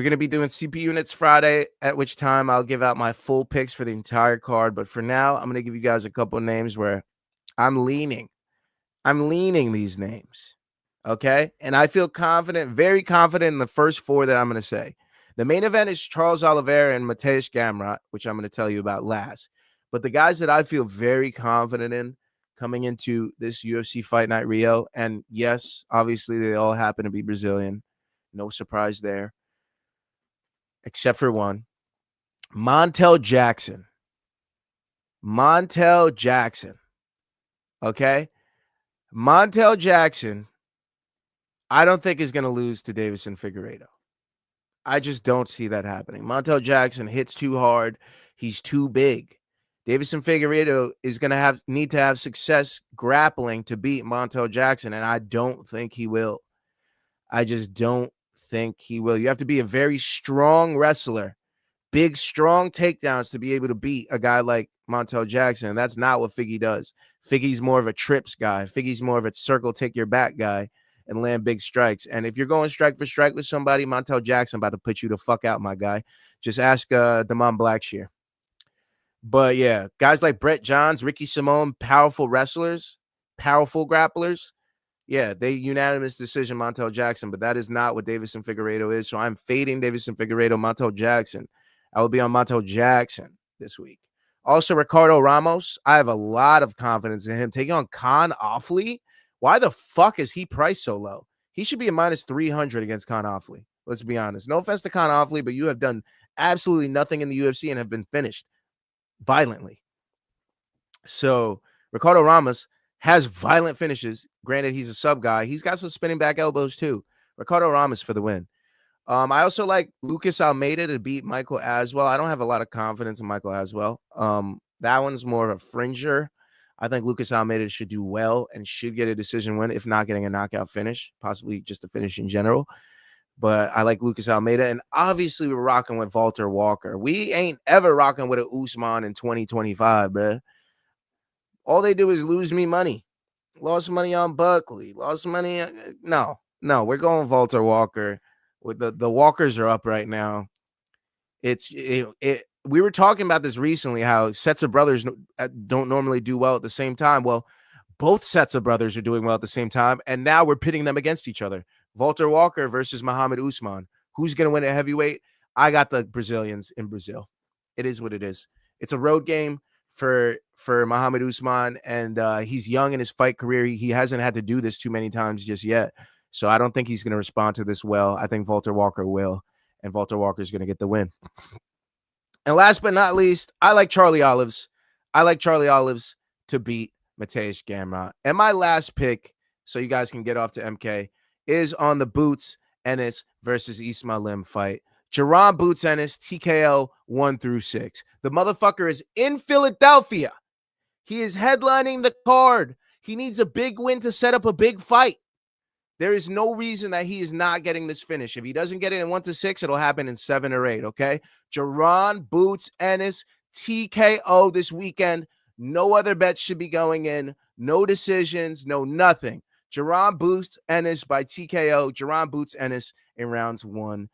going to be doing CP units Friday, at which time I'll give out my full picks for the entire card. But for now, I'm going to give you guys a couple of names where I'm leaning these names. Okay. And I feel confident, very confident in the first 4 that I'm going to say. The main event is Charles Oliveira and Mateusz Gamrot, which I'm going to tell you about last. But the guys that I feel very confident in coming into this UFC Fight Night Rio, and yes, obviously they all happen to be Brazilian. No surprise there. Except for one. Montel Jackson. Okay? Montel Jackson, I don't think is going to lose to Deiveson Figueiredo. I just don't see that happening. Montel Jackson hits too hard. He's too big. Deiveson Figueiredo is going to need to have success grappling to beat Montel Jackson, and I don't think he will. I just don't think he will. You have to be a very strong wrestler, big, strong takedowns to be able to beat a guy like Montel Jackson, and that's not what Figgy does. Figgy's more of a trips guy. Figgy's more of a circle, take your back guy and land big strikes. And if you're going strike for strike with somebody, Montel Jackson about to put you the fuck out, my guy. Just ask Damon Blackshear. But yeah, guys like Brett Johns, Ricky Simone, powerful wrestlers, powerful grapplers. Yeah, they unanimous decision Montel Jackson, but that is not what Deiveson Figueiredo is. So I'm fading Deiveson Figueiredo, Montel Jackson. I will be on Montel Jackson this week. Also, Ricardo Ramos. I have a lot of confidence in him taking on Khan Offley. Why the fuck is he priced so low? He should be a minus 300 against Khan Offley. Let's be honest. No offense to Khan Offley, but you have done absolutely nothing in the UFC and have been finished violently. So Ricardo Ramos has violent finishes. Granted, he's a sub guy. He's got some spinning back elbows too. Ricardo Ramos for the win. I also like Lucas Almeida to beat Michael Aswell. I don't have a lot of confidence in Michael Aswell. That one's more of a fringer. I think Lucas Almeida should do well and should get a decision win, if not getting a knockout finish, possibly just a finish in general. But I like Lucas Almeida. And obviously, we're rocking with Walter Walker. We ain't ever rocking with an Usman in 2025, bruh. All they do is lose me money. Lost money on Buckley. Lost money. No, we're going Walter Walker. With the Walkers are up right now. We were talking about this recently, how sets of brothers don't normally do well at the same time. Well, both sets of brothers are doing well at the same time, and now we're pitting them against each other. Walter Walker versus Muhammad Usman. Who's going to win at heavyweight? I got the Brazilians in Brazil. It is what it is. It's a road game for Muhammad Usman, and he's young in his fight career. He hasn't had to do this too many times just yet. So I don't think he's going to respond to this well. I think Walter Walker will, and Walter Walker is going to get the win. And last but not least, I like Charlie Olives. To beat Mateusz Gamrot. And my last pick, so you guys can get off to MK, is on the Boots Ennis versus Uisma Lim fight. Jaron Boots Ennis, TKO 1-6. The motherfucker is in Philadelphia. He is headlining the card. He needs a big win to set up a big fight. There is no reason that he is not getting this finish. If he doesn't get it in 1-6, it'll happen in 7 or 8, okay? Jaron Boots Ennis, TKO this weekend. No other bets should be going in. No decisions, no nothing. Jaron Boots Ennis by TKO. Jaron Boots Ennis in rounds 1-6.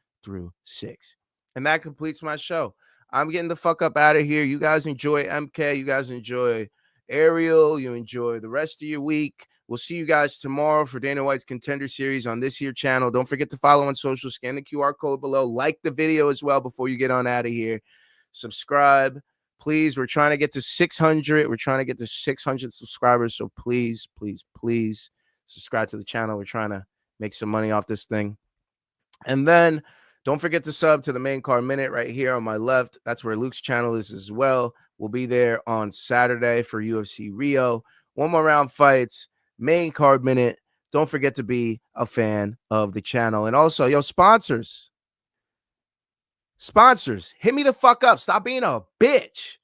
And that completes my show. I'm getting the fuck up out of here. You guys enjoy MK. You guys enjoy Ariel. You enjoy the rest of your week. We'll see you guys tomorrow for Dana White's Contender Series on this here channel. Don't forget to follow on social. Scan the QR code below. Like the video as well before you get on out of here. Subscribe. Please, we're trying to get to 600. We're trying to get to 600 subscribers. So please, please, please subscribe to the channel. We're trying to make some money off this thing. And then don't forget to sub to the Main Card Minute right here on my left. That's where Luke's channel is as well. We'll be there on Saturday for UFC Rio. 1 more round fights. Main Card Minute. Don't forget to be a fan of the channel. And also, sponsors, hit me the fuck up. Stop being a bitch.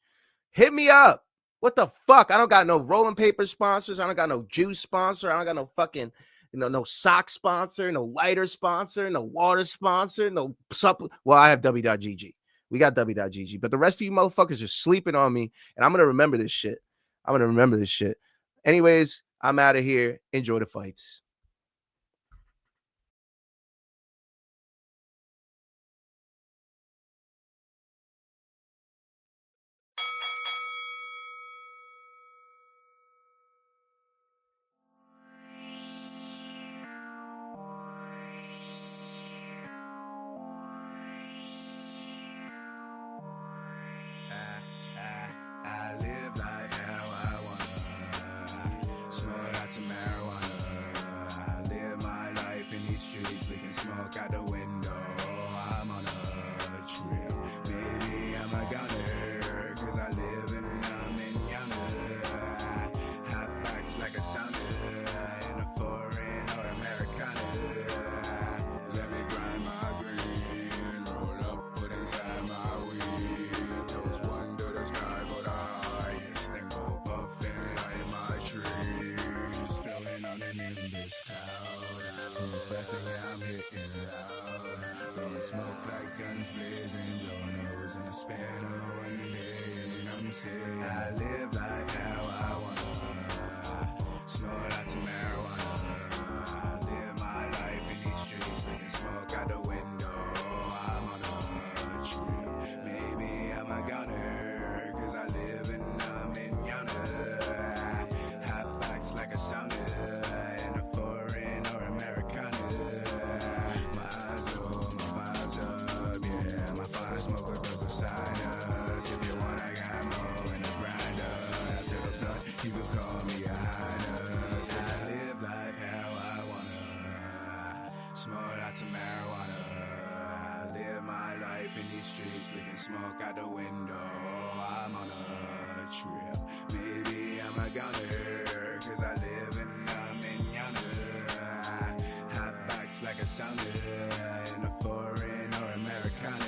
Hit me up. What the fuck? I don't got no rolling paper sponsors. I don't got no juice sponsor. I don't got no fucking, no sock sponsor, no lighter sponsor, no water sponsor, no supplement. Well, I have W.GG. We got W.GG. But the rest of you motherfuckers are sleeping on me, and I'm going to remember this shit. Anyways, I'm out of here. Enjoy the fights. I live weed. Those wonder the sky go the highest. Then go puffin' like my trees. Floating on an endless cloud. Who's blessing? Yeah, I'm hitting loud. Blowing smoke like guns blazing. Blowing holes in the span of one day. And I'm saying I live life how I wanna. Smoke lots of marijuana. I live my life in these streets. Making smoke out the window. I'm on a tree. Maybe I'm a gunner. Cause I live in a manana. Hot box like a sauna. In a foreign or Americana. My eyes low, my vibes up. Yeah, my fire smoker goes to sign us. If you want, I got more in the grinder. After the blunt, you can call me a highness. I live life how I wanna. Smoke lots of marijuana. I live my life in these streets, licking smoke out the window. I'm on a trip. Maybe I'm a gunner, cause I live in a manana. Hot box like a sauna. In a foreign or Americana.